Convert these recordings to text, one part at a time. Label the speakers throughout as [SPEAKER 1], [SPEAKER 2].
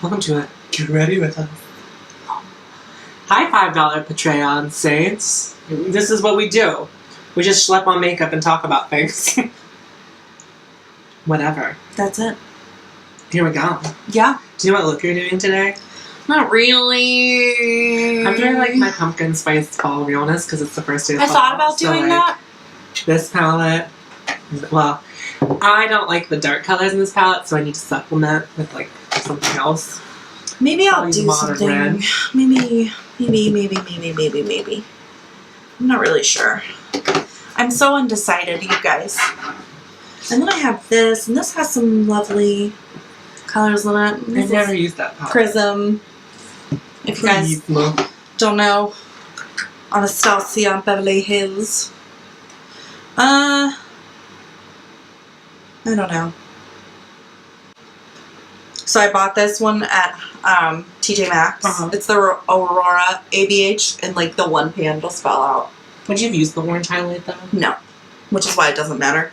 [SPEAKER 1] Welcome to it. Get ready with us. Hi, $5 Patreon saints. This is what we do. We just schlep on makeup and talk about things. Whatever.
[SPEAKER 2] That's it.
[SPEAKER 1] Here we go.
[SPEAKER 2] Yeah.
[SPEAKER 1] Do you know what look you're doing today?
[SPEAKER 2] Not really.
[SPEAKER 1] I'm doing like my pumpkin spice fall realness because it's the first day of fall.
[SPEAKER 2] I thought about doing that.
[SPEAKER 1] This palette. Well, I don't like the dark colors in this palette, so I need to supplement with like something else.
[SPEAKER 2] Maybe I'll
[SPEAKER 1] use
[SPEAKER 2] do
[SPEAKER 1] modern
[SPEAKER 2] something.
[SPEAKER 1] red.
[SPEAKER 2] Maybe. I'm not really sure. I'm so undecided, you guys. And then I have this, and this has some lovely colors in it.
[SPEAKER 1] I've never used that palette.
[SPEAKER 2] Prism. If you guys don't know, Anastasia Beverly Hills. I don't know. So I bought this one at TJ Maxx. It's the Aurora ABH, and like the one pan just fell out.
[SPEAKER 1] Would you have used the orange highlight though?
[SPEAKER 2] No, which is why it doesn't matter.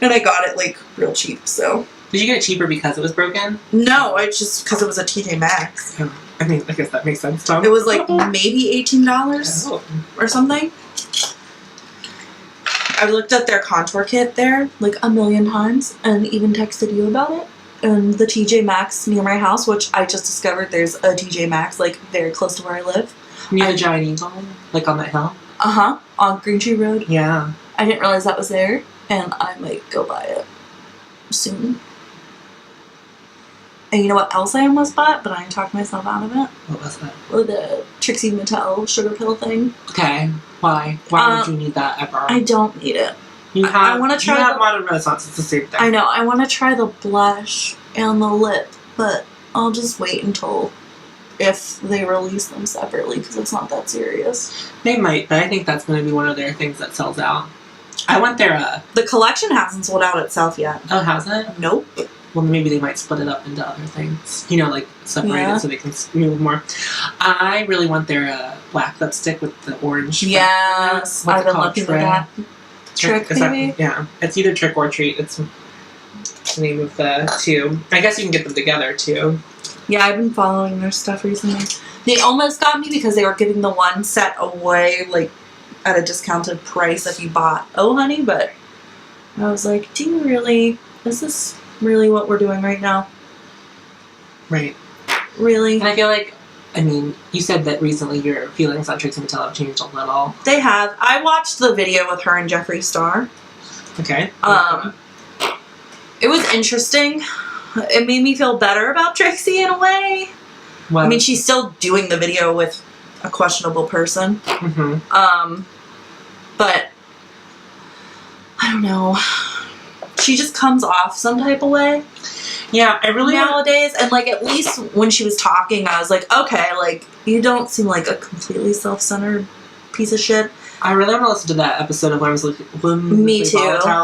[SPEAKER 2] And I got it like real cheap, so.
[SPEAKER 1] Did you get it cheaper because it was broken?
[SPEAKER 2] No, it's just because it was a TJ Maxx.
[SPEAKER 1] Oh, I mean, I guess that makes sense, Tom.
[SPEAKER 2] It was like maybe $18 or something. I looked at their contour kit there like a million times and even texted you about it. And the TJ Maxx near my house, which I just discovered there's a TJ Maxx like very close to where I live.
[SPEAKER 1] Near the Giant Eagle? Like on that hill?
[SPEAKER 2] On Green Tree Road.
[SPEAKER 1] Yeah.
[SPEAKER 2] I didn't realize that was there, and I might go buy it soon. And you know what else I almost bought, but I talked myself out of it?
[SPEAKER 1] What was that?
[SPEAKER 2] The Trixie Mattel sugar pill thing.
[SPEAKER 1] Okay. Why? Why would you need that ever?
[SPEAKER 2] I don't need it.
[SPEAKER 1] You have,
[SPEAKER 2] I want to try.
[SPEAKER 1] You have Modern Renaissance. It's the same thing.
[SPEAKER 2] I know. I want to try the blush and the lip, but I'll just wait until if they release them separately because it's not that serious.
[SPEAKER 1] They might, but I think that's going to be one of their things that sells out. I went there.
[SPEAKER 2] The collection hasn't sold out itself yet.
[SPEAKER 1] Oh, has it?
[SPEAKER 2] Nope.
[SPEAKER 1] Well, maybe they might split it up into other things. You know, like separate it so they can move more. I really want their black lipstick with the orange.
[SPEAKER 2] Yes, I've been looking at that. Trick, maybe?
[SPEAKER 1] Yeah, it's either Trick or Treat. It's the name of the two. I guess you can get them together too.
[SPEAKER 2] Yeah, I've been following their stuff recently. They almost got me because they were giving the one set away, like, at a discounted price if you bought Oh Honey, but I was like, do you really? Is this really what we're doing right now?
[SPEAKER 1] Right.
[SPEAKER 2] Really?
[SPEAKER 1] And I feel like, I mean, you said that recently your feelings on Trixie Mattel have changed a little.
[SPEAKER 2] They have. I watched the video with her and Jeffree Star.
[SPEAKER 1] Okay.
[SPEAKER 2] It was interesting. It made me feel better about Trixie in a way.
[SPEAKER 1] Well,
[SPEAKER 2] I mean, she's still doing the video with a questionable person. But I don't know. She just comes off some type of way.
[SPEAKER 1] Yeah, I really
[SPEAKER 2] nowadays, and like at least when she was talking, I was like, okay, like you don't seem like a completely self-centered piece of shit.
[SPEAKER 1] I really want to listen to that episode of Me Too.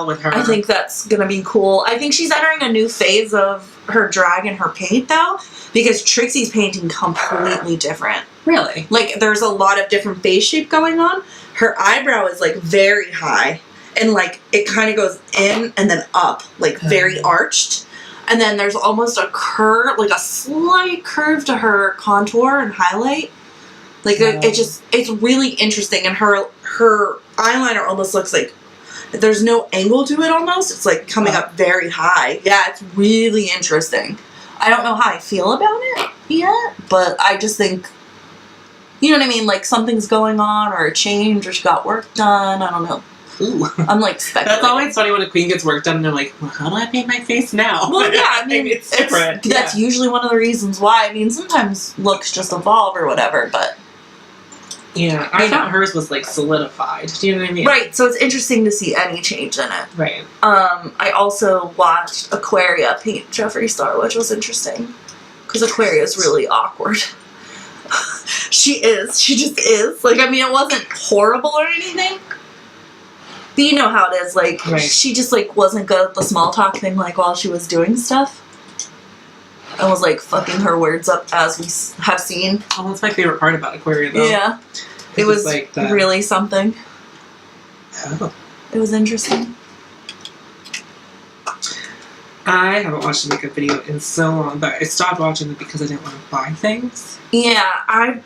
[SPEAKER 1] With her.
[SPEAKER 2] I think that's gonna be cool. I think she's entering a new phase of her drag and her paint though, because Trixie's painting completely different.
[SPEAKER 1] Really?
[SPEAKER 2] Like there's a lot of different face shape going on. Her eyebrow is like very high, and like it kind of goes in and then up, like very arched. And then there's almost a curve, like a slight curve to her contour and highlight. Like it's really interesting, and her eyeliner almost looks like there's no angle to it. Almost, it's like coming up very high. Yeah, it's really interesting. I don't know how I feel about it yet, but I just think, you know what I mean. Like something's going on, or a change, or she got work done. I don't know.
[SPEAKER 1] Ooh.
[SPEAKER 2] I'm like speculating.
[SPEAKER 1] That's always funny when a queen gets work done and they're like, well, how do I paint my face now?
[SPEAKER 2] Well, yeah, I mean,
[SPEAKER 1] it's different.
[SPEAKER 2] That's usually one of the reasons why. I mean, sometimes looks just evolve or whatever, but...
[SPEAKER 1] Yeah, I thought hers was, like, solidified. Do you know what I mean?
[SPEAKER 2] Right, so it's interesting to see any change in it.
[SPEAKER 1] Right.
[SPEAKER 2] I also watched Aquaria paint Jeffree Star, which was interesting. Because Aquaria is really awkward. She is. She just is. Like, I mean, it wasn't horrible or anything. But you know how it is, like, she just, like, wasn't good at the small talk thing, like, while she was doing stuff. And was, like, fucking her words up, as we have seen.
[SPEAKER 1] Oh, that's my favorite part about Aquaria, though.
[SPEAKER 2] Yeah. It was
[SPEAKER 1] like
[SPEAKER 2] really something.
[SPEAKER 1] Oh.
[SPEAKER 2] It was interesting.
[SPEAKER 1] I haven't watched a makeup video in so long, but I stopped watching it because I didn't want to buy things.
[SPEAKER 2] Yeah, I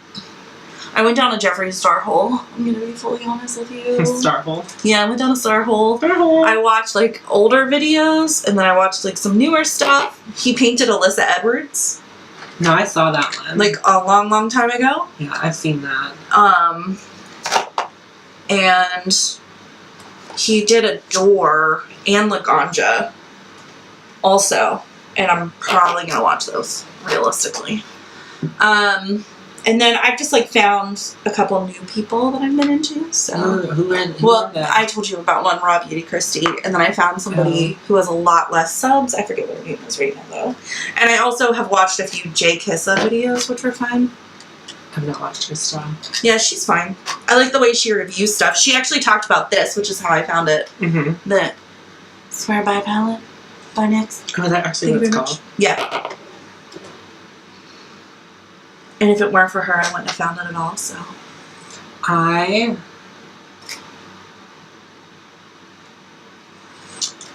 [SPEAKER 2] went down a Jeffree Star hole. I'm gonna be fully honest with you.
[SPEAKER 1] Star hole.
[SPEAKER 2] Yeah, I went down a Star hole.
[SPEAKER 1] Star hole.
[SPEAKER 2] I watched like older videos, and then I watched like some newer stuff. He painted Alyssa Edwards.
[SPEAKER 1] No, I saw that one.
[SPEAKER 2] Like a long, long time ago.
[SPEAKER 1] Yeah, I've seen that.
[SPEAKER 2] And he did Adore and Laganja also, and I'm probably gonna watch those realistically. And then I've just like found a couple new people that I've been into. So
[SPEAKER 1] who
[SPEAKER 2] I told you about one, Raw Beauty Christie, and then I found somebody who has a lot less subs. I forget what her name is right now though. And I also have watched a few J Kissa videos, which were fine.
[SPEAKER 1] I've not watched her stuff.
[SPEAKER 2] Yeah, she's fine. I like the way she reviews stuff. She actually talked about this, which is how I found it.
[SPEAKER 1] Mm-hmm.
[SPEAKER 2] The Swear By palette by NYX.
[SPEAKER 1] Oh, is that actually what it's called?
[SPEAKER 2] Yeah. And if it weren't for her, I wouldn't have found it at all, so.
[SPEAKER 1] I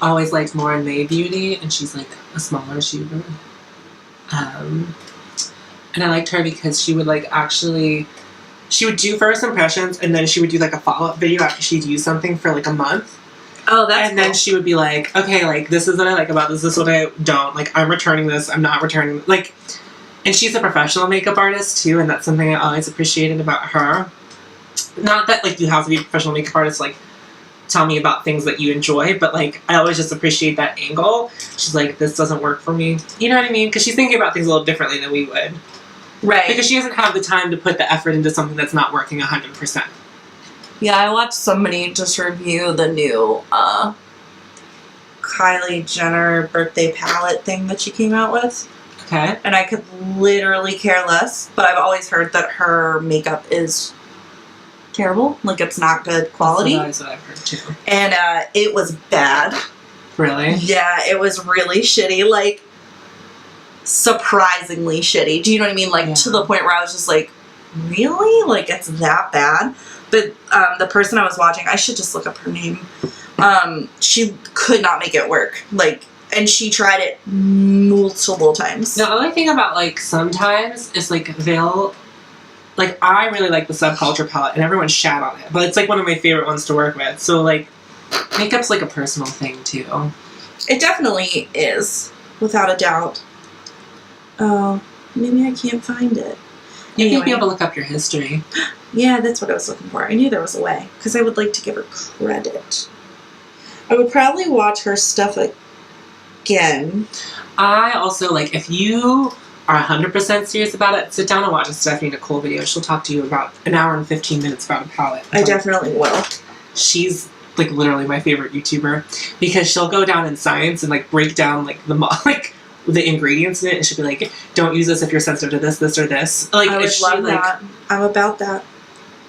[SPEAKER 1] always liked Lauren May Beauty, and she's like a smaller YouTuber. And I liked her because she would like she would do first impressions, and then she would do like a follow-up video after she'd used something for like a month.
[SPEAKER 2] Oh, that's
[SPEAKER 1] And then she would be like, okay, like, this is what I like about this is what I don't. Like, I'm returning this, I'm not returning. Like, and she's a professional makeup artist, too, and that's something I always appreciated about her. Not that, like, you have to be a professional makeup artist, like, tell me about things that you enjoy, but, like, I always just appreciate that angle. She's like, this doesn't work for me. You know what I mean? Because she's thinking about things a little differently than we would.
[SPEAKER 2] right.
[SPEAKER 1] Because she doesn't have the time to put the effort into something that's not working 100%.
[SPEAKER 2] Yeah, I watched somebody just review the new Kylie Jenner birthday palette thing that she came out with.
[SPEAKER 1] Okay.
[SPEAKER 2] And I could literally care less, but I've always heard that her makeup is terrible. Like, it's not good quality.
[SPEAKER 1] That's what I've heard, too.
[SPEAKER 2] And it was bad.
[SPEAKER 1] Really?
[SPEAKER 2] Yeah, it was really shitty. Like, surprisingly shitty. Do you know what I mean? Like, to the point where I was just like, really? Like, it's that bad? But the person I was watching, I should just look up her name. She could not make it work. Like, and she tried it multiple times.
[SPEAKER 1] The only thing about, like, sometimes is, like, they'll... Like, I really like the Subculture palette, and everyone shat on it. But it's, like, one of my favorite ones to work with. So, like, makeup's, like, a personal thing, too.
[SPEAKER 2] It definitely is, without a doubt. Oh, maybe I can't find it.
[SPEAKER 1] You may be able to look up your history.
[SPEAKER 2] Yeah, that's what I was looking for. I knew there was a way, because I would like to give her credit. I would probably watch her stuff again.
[SPEAKER 1] I also, like, if you are 100% serious about it, sit down and watch a Stephanie Nicole video. She'll talk to you about an hour and 15 minutes about a palette.
[SPEAKER 2] I definitely will.
[SPEAKER 1] She's, like, literally my favorite YouTuber, because she'll go down in science and, like, break down, like, the ingredients in it, and she'll be like, don't use this if you're sensitive to this, this, or this. Like,
[SPEAKER 2] I would love that. I'm about that.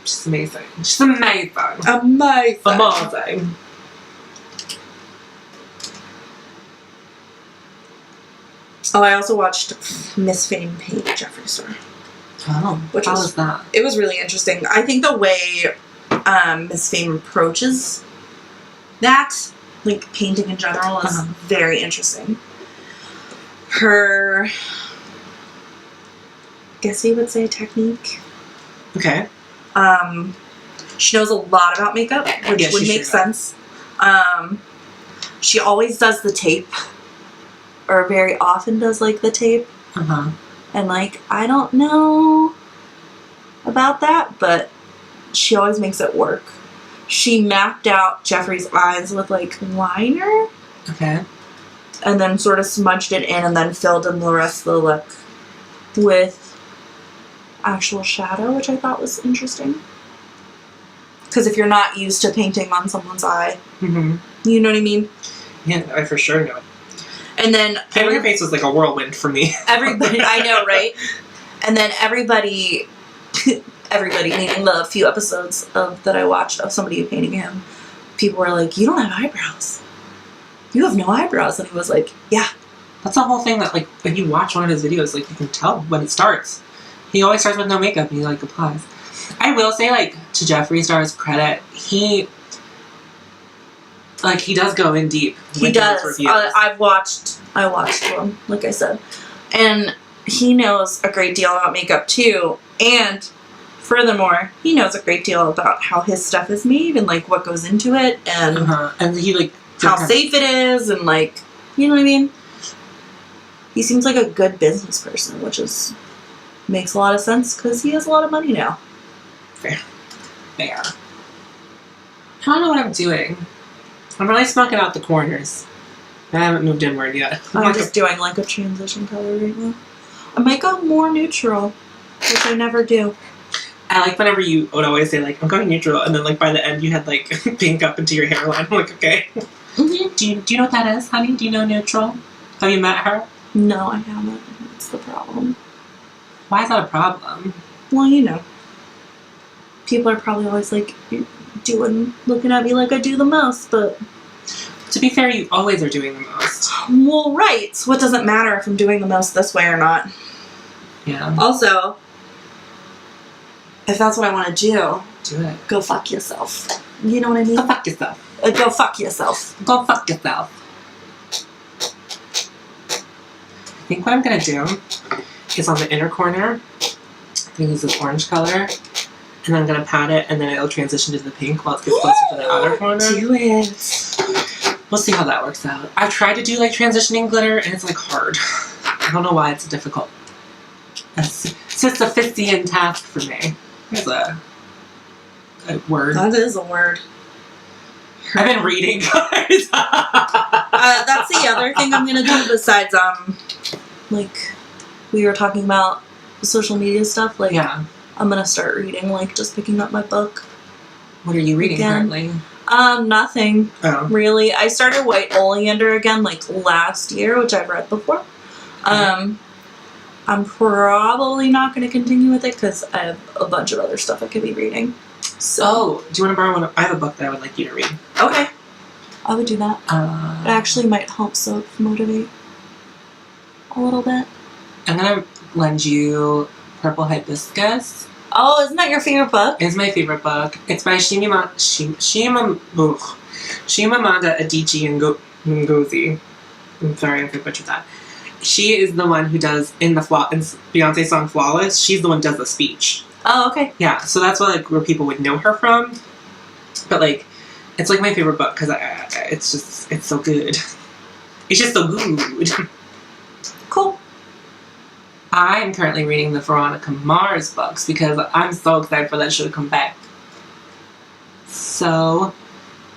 [SPEAKER 1] She's amazing. She's amazing.
[SPEAKER 2] Amazing.
[SPEAKER 1] Amazing.
[SPEAKER 2] Oh, I also watched Miss Fame paint Jeffree Star.
[SPEAKER 1] Oh, how was that?
[SPEAKER 2] It was really interesting. I think the way Miss Fame approaches that, like painting in general, is very interesting. Her, I guess you would say, technique.
[SPEAKER 1] Okay.
[SPEAKER 2] She knows a lot about makeup, which would make sense. She always does the tape, or very often does, like, the tape. And, like, I don't know about that, but she always makes it work. She mapped out Jeffree's eyes with, like, liner.
[SPEAKER 1] Okay.
[SPEAKER 2] And then sort of smudged it in and then filled in the rest of the look with actual shadow, which I thought was interesting. Because if you're not used to painting on someone's eye, you know what I mean?
[SPEAKER 1] Yeah, I for sure know.
[SPEAKER 2] And then
[SPEAKER 1] painting her face was like a whirlwind for me.
[SPEAKER 2] Everybody, I know, right? And then everybody, meaning the few episodes that I watched of somebody painting him, people were like, you don't have eyebrows. You have no eyebrows. And he was like, yeah.
[SPEAKER 1] That's the whole thing that, like, when you watch one of his videos, like, you can tell when it starts. He always starts with no makeup and he, like, applies. I will say, like, to Jeffree Star's credit, Like, he does go in deep.
[SPEAKER 2] He does. I watched him, like I said. And he knows a great deal about makeup, too. And furthermore, he knows a great deal about how his stuff is made and, like, what goes into it. And,
[SPEAKER 1] and he, like...
[SPEAKER 2] how safe it is. And, like, you know what I mean? He seems like a good business person, which makes a lot of sense because he has a lot of money now.
[SPEAKER 1] Fair. I don't know what I'm doing. I'm really smoking out the corners. I haven't moved inward yet.
[SPEAKER 2] I'm just doing like a transition color right now. I might go more neutral, which I never do.
[SPEAKER 1] I like whenever you would always say like, I'm going neutral, and then like by the end you had like pink up into your hairline. I'm like, okay.
[SPEAKER 2] Mm-hmm.
[SPEAKER 1] Do you know what that is, honey? Do you know neutral? Have you met her?
[SPEAKER 2] No, I haven't. That's the problem.
[SPEAKER 1] Why is that a problem?
[SPEAKER 2] Well, you know. People are probably always like looking at me like I do the most, but...
[SPEAKER 1] To be fair, you always are doing the most.
[SPEAKER 2] Well, right. So it doesn't matter if I'm doing the most this way or not.
[SPEAKER 1] Yeah.
[SPEAKER 2] Also, if that's what I want to do
[SPEAKER 1] it.
[SPEAKER 2] Go fuck yourself. You know what I mean?
[SPEAKER 1] Go fuck yourself.
[SPEAKER 2] Go fuck yourself.
[SPEAKER 1] Go fuck yourself. I think what I'm going to do is on the inner corner, I'm going to use this orange color, and I'm going to pat it, and then it'll transition to the pink while it gets closer to the outer corner.
[SPEAKER 2] Do it.
[SPEAKER 1] We'll see how that works out. I've tried to do like transitioning glitter, and it's like hard. I don't know why it's difficult. It's just a Sisyphean task for me. There's a word.
[SPEAKER 2] That is a word.
[SPEAKER 1] I've been reading colors.
[SPEAKER 2] That's the other thing I'm gonna do besides like we were talking about social media stuff. Like,
[SPEAKER 1] yeah,
[SPEAKER 2] I'm gonna start reading. Like, just picking up my book.
[SPEAKER 1] What are you reading currently?
[SPEAKER 2] Nothing.
[SPEAKER 1] Oh.
[SPEAKER 2] Really. I started White Oleander again like last year, which I've read before. I'm probably not going to continue with it because I have a bunch of other stuff I could be reading. So,
[SPEAKER 1] do you want to borrow one? I have a book that I would like you to read.
[SPEAKER 2] Okay. I would do that. It actually might help motivate a little bit. I'm
[SPEAKER 1] going to lend you Purple Hibiscus.
[SPEAKER 2] Oh, isn't that your favorite book?
[SPEAKER 1] It's my favorite book. It's by Shimamanda Adichie Ngozi. I'm sorry if I butchered that. She is the one who does in Beyonce's song "Flawless." She's the one who does the speech.
[SPEAKER 2] Oh, okay.
[SPEAKER 1] Yeah, so that's what where people would know her from. But it's like my favorite book because it's so good. It's just so good.
[SPEAKER 2] Cool.
[SPEAKER 1] I am currently reading the Veronica Mars books because I'm so excited for that show to come back. So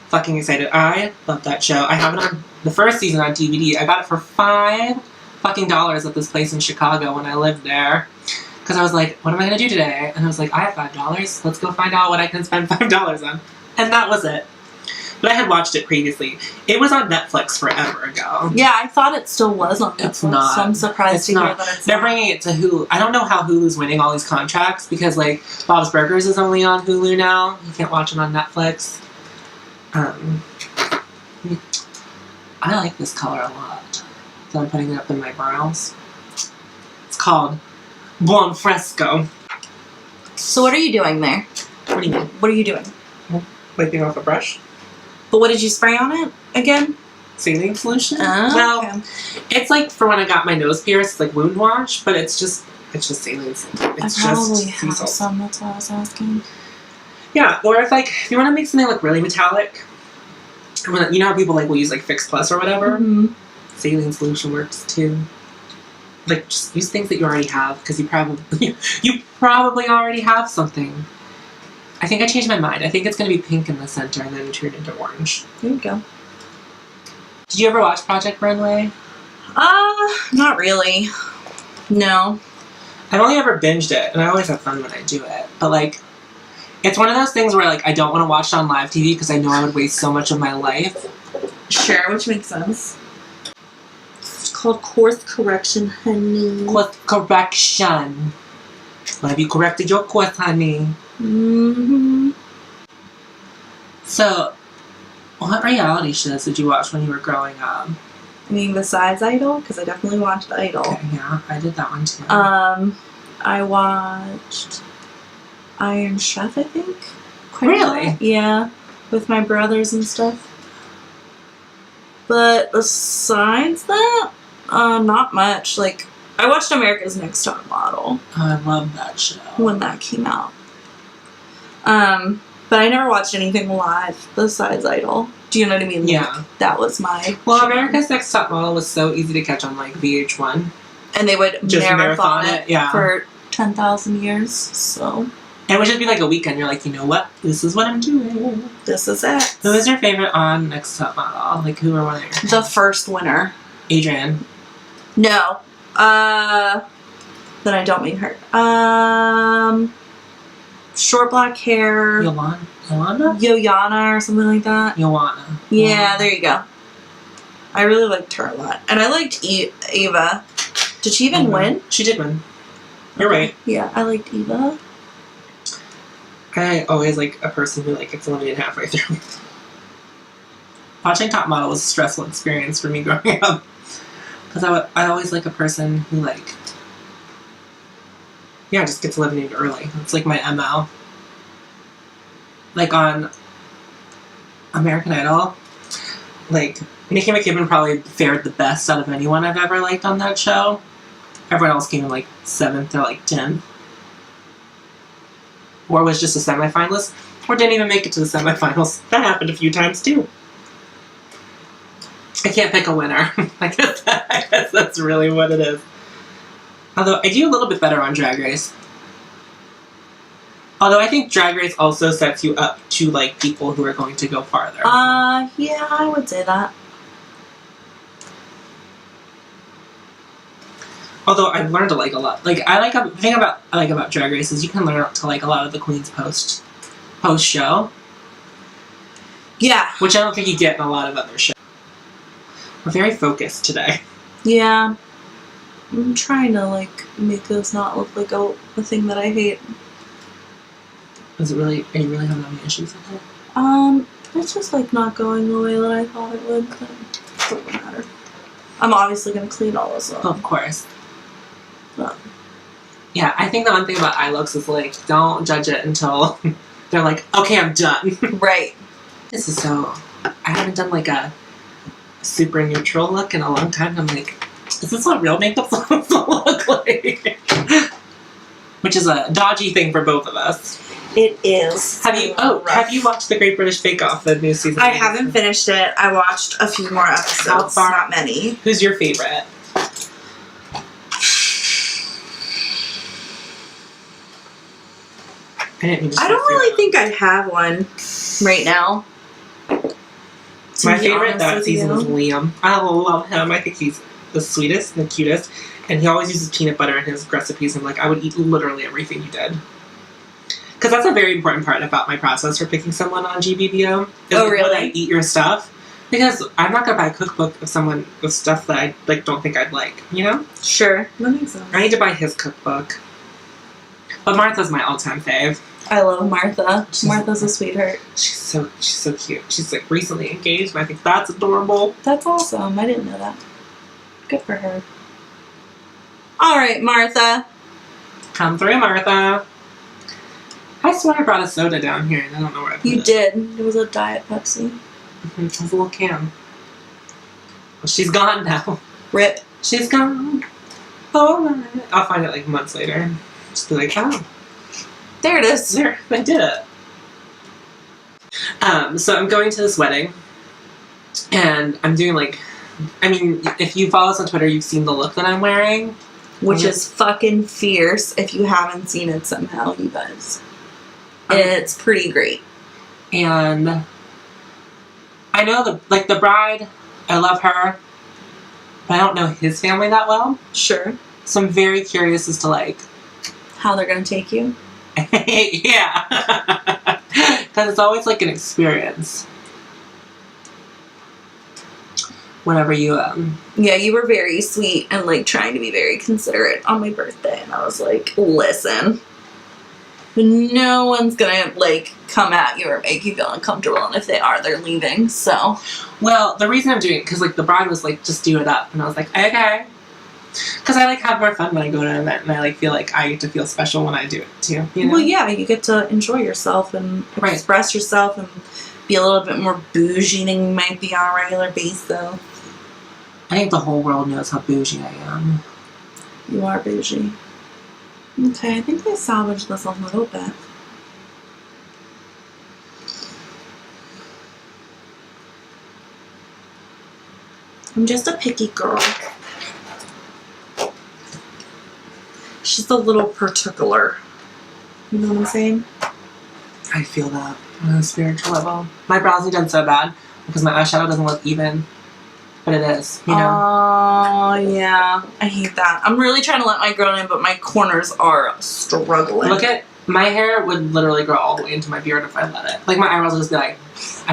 [SPEAKER 1] fucking excited. I love that show. I have it on the first season on DVD. I got it for $5 at this place in Chicago when I lived there. Because I was like, what am I going to do today? And I was like, I have $5. Let's go find out what I can spend $5 on. And that was it. But I had watched it previously. It was on Netflix forever ago.
[SPEAKER 2] Yeah, I thought it still was on Netflix.
[SPEAKER 1] It's not.
[SPEAKER 2] So I'm surprised to hear that it's
[SPEAKER 1] They're bringing it to Hulu. I don't know how Hulu's winning all these contracts because, Bob's Burgers is only on Hulu now. You can't watch it on Netflix. I like this color a lot. So I'm putting it up in my brows. It's called Buon Fresco.
[SPEAKER 2] So what are you doing there?
[SPEAKER 1] What do you mean?
[SPEAKER 2] What are you doing?
[SPEAKER 1] Wiping off a brush.
[SPEAKER 2] But what did you spray on it again?
[SPEAKER 1] Saline solution.
[SPEAKER 2] Oh,
[SPEAKER 1] well,
[SPEAKER 2] okay.
[SPEAKER 1] It's like for when I got my nose pierced, like wound wash, but it's just saline solution. It's
[SPEAKER 2] I probably
[SPEAKER 1] just
[SPEAKER 2] have some. That's why I was asking.
[SPEAKER 1] Yeah, or if you want to make something look really metallic, you know how people will use Fix Plus or whatever.
[SPEAKER 2] Mm-hmm.
[SPEAKER 1] Saline solution works too. Just use things that you already have because you probably already have something. I think I changed my mind. I think it's going to be pink in the center and then turn into orange.
[SPEAKER 2] There you go.
[SPEAKER 1] Did you ever watch Project Runway?
[SPEAKER 2] Not really. No.
[SPEAKER 1] I've only ever binged it, and I always have fun when I do it. But, it's one of those things where, I don't want to watch it on live TV because I know I would waste so much of my life.
[SPEAKER 2] Sure, which makes sense. It's called course correction, honey.
[SPEAKER 1] Course correction. Have you corrected your course, honey?
[SPEAKER 2] Mm-hmm.
[SPEAKER 1] So, what reality shows did you watch when you were growing up?
[SPEAKER 2] I mean, besides Idol, because I definitely watched Idol.
[SPEAKER 1] Okay, yeah, I did that one too.
[SPEAKER 2] I watched Iron Chef, I think.
[SPEAKER 1] Really?
[SPEAKER 2] Yeah, with my brothers and stuff. But besides that, not much. Like, I watched America's Next Top Model.
[SPEAKER 1] Oh, I love that show.
[SPEAKER 2] When that came out. But I never watched anything live besides Idol. Do you know what I mean?
[SPEAKER 1] Yeah.
[SPEAKER 2] Like, that was my...
[SPEAKER 1] Well,
[SPEAKER 2] show.
[SPEAKER 1] America's Next Top Model was so easy to catch on, like, VH1.
[SPEAKER 2] And they would
[SPEAKER 1] Just
[SPEAKER 2] marathon it
[SPEAKER 1] yeah.
[SPEAKER 2] for 10,000 years, so...
[SPEAKER 1] And it would just be like a weekend. You're like, you know what? This is what I'm doing.
[SPEAKER 2] This is it.
[SPEAKER 1] Who is your favorite on Next Top Model? Like, who are one of your...
[SPEAKER 2] The first winner.
[SPEAKER 1] Adrian.
[SPEAKER 2] No. Then I don't mean her. Short black hair.
[SPEAKER 1] Yolanda?
[SPEAKER 2] Yoyana or something like that.
[SPEAKER 1] Joanna.
[SPEAKER 2] Yeah, there you go. I really liked her a lot. And I liked Eva. Did she even win?
[SPEAKER 1] She did win. You're right.
[SPEAKER 2] Yeah, I liked Eva.
[SPEAKER 1] I always like a person who like gets eliminated halfway through. Watching Top Model was a stressful experience for me growing up. Because I always like a person who like... Yeah, just gets eliminated early. It's like my MO. Like on American Idol, like Nicki McKibben probably fared the best out of anyone I've ever liked on that show. Everyone else came in like 7th or like 10th. Or was just a semifinalist, or didn't even make it to the semifinals. That happened a few times too. I can't pick a winner. I guess that's really what it is. Although I do a little bit better on Drag Race. Although I think Drag Race also sets you up to like people who are going to go farther.
[SPEAKER 2] Yeah, I would say that.
[SPEAKER 1] Although I've learned to like a lot. Like the thing I like about Drag Race is you can learn to like a lot of the queens post show.
[SPEAKER 2] Yeah.
[SPEAKER 1] Which I don't think you get in a lot of other shows. We're very focused today.
[SPEAKER 2] Yeah. I'm trying to like make this not look like a thing that I hate.
[SPEAKER 1] Are you really having any issues with it?
[SPEAKER 2] It's just like not going the way that I thought it would, but it doesn't matter. I'm obviously gonna clean all this up.
[SPEAKER 1] Of course.
[SPEAKER 2] But.
[SPEAKER 1] Yeah, I think the one thing about eye looks is like don't judge it until they're like, okay, I'm done.
[SPEAKER 2] Right.
[SPEAKER 1] This is so... I haven't done like a super neutral look in a long time. I'm like, is this what real makeup's supposed to look like? Which is a dodgy thing for both of us.
[SPEAKER 2] It is.
[SPEAKER 1] Have you watched the Great British Bake Off, the new season?
[SPEAKER 2] I haven't finished it. I watched a few more episodes.
[SPEAKER 1] How far?
[SPEAKER 2] Not many.
[SPEAKER 1] Who's your favorite?
[SPEAKER 2] I don't really think I have one right now.
[SPEAKER 1] My favorite that season is Liam. I love him. I think he's the sweetest and the cutest. And he always uses peanut butter in his recipes. And like, I would eat literally everything you did. Because that's a very important part about my process for picking someone on GBBO.
[SPEAKER 2] Oh, really?
[SPEAKER 1] Would I eat your stuff? Because I'm not going to buy a cookbook of someone with stuff that I like don't think I'd like, you know?
[SPEAKER 2] Sure. That makes sense.
[SPEAKER 1] I need to buy his cookbook. But Martha's my all-time fave.
[SPEAKER 2] I love Martha. Martha's a sweetheart.
[SPEAKER 1] She's so cute. She's like recently engaged, and I think that's adorable.
[SPEAKER 2] That's awesome. I didn't know that. Good for her. All right, Martha.
[SPEAKER 1] Come through, Martha. I swear I brought a soda down here, and I don't know where I put it.
[SPEAKER 2] You did. It was a Diet Pepsi.
[SPEAKER 1] Mm-hmm. It was a little can. Well, she's gone now.
[SPEAKER 2] Rip.
[SPEAKER 1] She's gone. All right. I'll find it like months later. Just be like, oh.
[SPEAKER 2] There it is.
[SPEAKER 1] There, I did it. So I'm going to this wedding, and I'm doing like, I mean, if you follow us on Twitter, you've seen the look that I'm wearing.
[SPEAKER 2] Which is fucking fierce. If you haven't seen it somehow, you guys. It's pretty great.
[SPEAKER 1] And I know the bride, I love her, but I don't know his family that well.
[SPEAKER 2] Sure.
[SPEAKER 1] So I'm very curious as to like...
[SPEAKER 2] how they're gonna take you?
[SPEAKER 1] Yeah. Because it's always like an experience. Whenever you,
[SPEAKER 2] Yeah, you were very sweet and like trying to be very considerate on my birthday, and I was like, listen, no one's gonna like come at you or make you feel uncomfortable, and if they are, they're leaving, so.
[SPEAKER 1] Well, the reason I'm doing it, because like the bride was like, just do it up, and I was like, okay. Because I like have more fun when I go to an event, and I like feel like I get to feel special when I do it too. You know?
[SPEAKER 2] Well, yeah, you get to enjoy yourself and express yourself and be a little bit more bougie than you might be on a regular base, though.
[SPEAKER 1] I think the whole world knows how bougie I am.
[SPEAKER 2] You are bougie. Okay, I think they salvaged this a little bit. I'm just a picky girl. She's a little particular. You know what I'm saying?
[SPEAKER 1] I feel that on a spiritual level. My brows are done so bad because my eyeshadow doesn't look even. But it is, you know?
[SPEAKER 2] Oh, yeah. I hate that. I'm really trying to let mine grow in, but my corners are struggling.
[SPEAKER 1] Look at, my hair would literally grow all the way into my beard if I let it. Like, my eyebrows would just be like...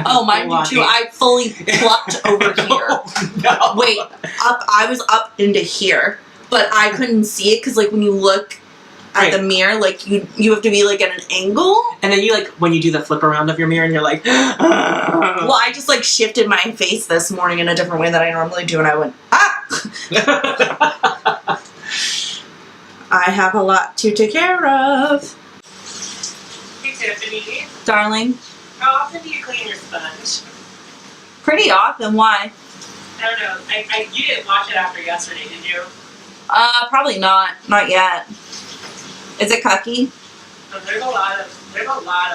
[SPEAKER 2] Oh, mine do too. I fully plucked over here.
[SPEAKER 1] No.
[SPEAKER 2] Wait, up. I was up into here, but I couldn't see it because, like, when you look at the mirror, like, you have to be, like, at an angle.
[SPEAKER 1] And then you, like, when you do the flip around of your mirror and you're like...
[SPEAKER 2] Well, I just, like, shifted my face this morning in a different way that I normally do, and I went, ah! I have a lot to take care of.
[SPEAKER 1] Hey, Tiffany.
[SPEAKER 2] Darling.
[SPEAKER 1] How often do you clean your sponge?
[SPEAKER 2] Pretty often. Why?
[SPEAKER 1] I don't know. You didn't wash it after yesterday, did you?
[SPEAKER 2] Probably not. Not yet. Is it cucky?
[SPEAKER 1] There's a lot of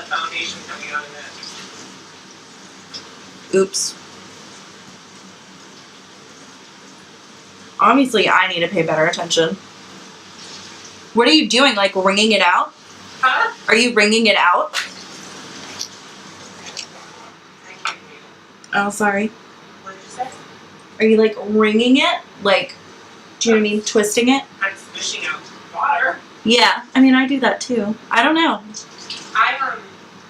[SPEAKER 1] foundation coming out of it.
[SPEAKER 2] Oops. Obviously, I need to pay better attention. What are you doing? Like, wringing it out?
[SPEAKER 1] Huh?
[SPEAKER 2] Are you wringing it out? Oh, sorry.
[SPEAKER 1] What did you say?
[SPEAKER 2] Are you, like, wringing it? Like, do you know what I mean? Twisting it?
[SPEAKER 1] I'm swishing out water.
[SPEAKER 2] Yeah. I mean, I do that, too. I don't know.
[SPEAKER 1] I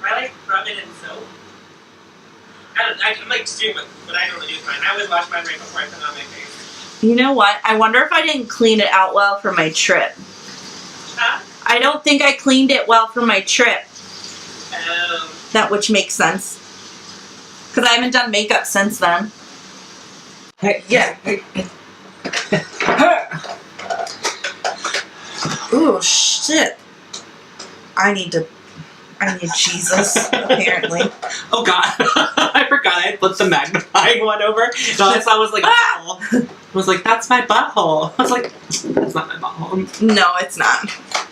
[SPEAKER 1] like rub it in soap. I'm like doing what I normally do with mine. I always wash mine right before I put it on my face.
[SPEAKER 2] You know what? I wonder if I didn't clean it out well for my trip.
[SPEAKER 1] Huh?
[SPEAKER 2] I don't think I cleaned it well for my trip. That which makes sense. Because I haven't done makeup since then.
[SPEAKER 1] Yeah.
[SPEAKER 2] Ooh, shit. I need Jesus, apparently.
[SPEAKER 1] Oh god. I forgot I put the magnifying one over. So I was like,
[SPEAKER 2] Ah!
[SPEAKER 1] I was like, that's my butthole. I was like, that's not my butthole.
[SPEAKER 2] No, it's not.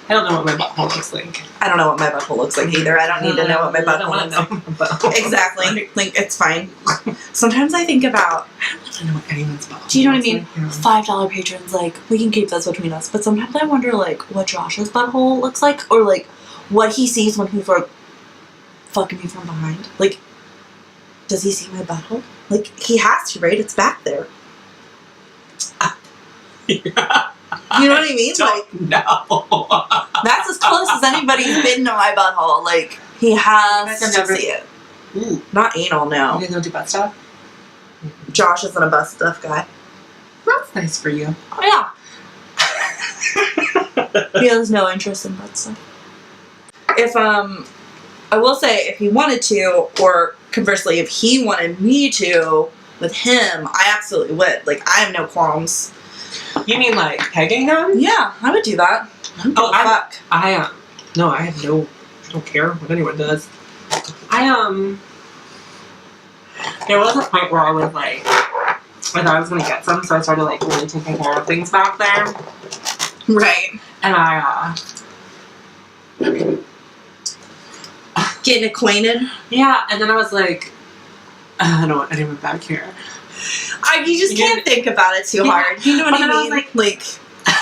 [SPEAKER 1] I don't know what my butthole looks like.
[SPEAKER 2] I don't know what my butthole looks like either. I don't need to know what my butthole looks like. Exactly. Like, it's fine. Sometimes I think about...
[SPEAKER 1] I don't want to know what anyone's butthole
[SPEAKER 2] Do you know what I mean?
[SPEAKER 1] looks like.
[SPEAKER 2] $5 patrons, like, we can keep this between us. But sometimes I wonder, like, what Josh's butthole looks like. Or, like, what he sees when he's, like, fucking me from behind. Like, does he see my butthole? Like, he has to, right? It's back there.
[SPEAKER 1] Yeah.
[SPEAKER 2] You know what I mean? Like,
[SPEAKER 1] no.
[SPEAKER 2] that's as close as anybody's been to my butthole. Like, he has to
[SPEAKER 1] never
[SPEAKER 2] see it.
[SPEAKER 1] Ooh.
[SPEAKER 2] Not anal, no.
[SPEAKER 1] You guys don't do butt stuff?
[SPEAKER 2] Josh isn't a butt stuff guy.
[SPEAKER 1] That's nice for you.
[SPEAKER 2] Oh, yeah. He has no interest in butt stuff. If, I will say, if he wanted to, or conversely, if he wanted me to, with him, I absolutely would. Like, I have no qualms.
[SPEAKER 1] You mean like pegging him?
[SPEAKER 2] Yeah, I would do that.
[SPEAKER 1] Oh,
[SPEAKER 2] fuck.
[SPEAKER 1] No, I have no, I don't care what anyone does. There was a point where I was like, I thought I was gonna get some, so I started like really taking care of things back there.
[SPEAKER 2] Right.
[SPEAKER 1] And
[SPEAKER 2] Getting acquainted.
[SPEAKER 1] yeah, and then I was like, I don't want anyone back here.
[SPEAKER 2] You just can't think about it too hard. You know what I mean?
[SPEAKER 1] I was like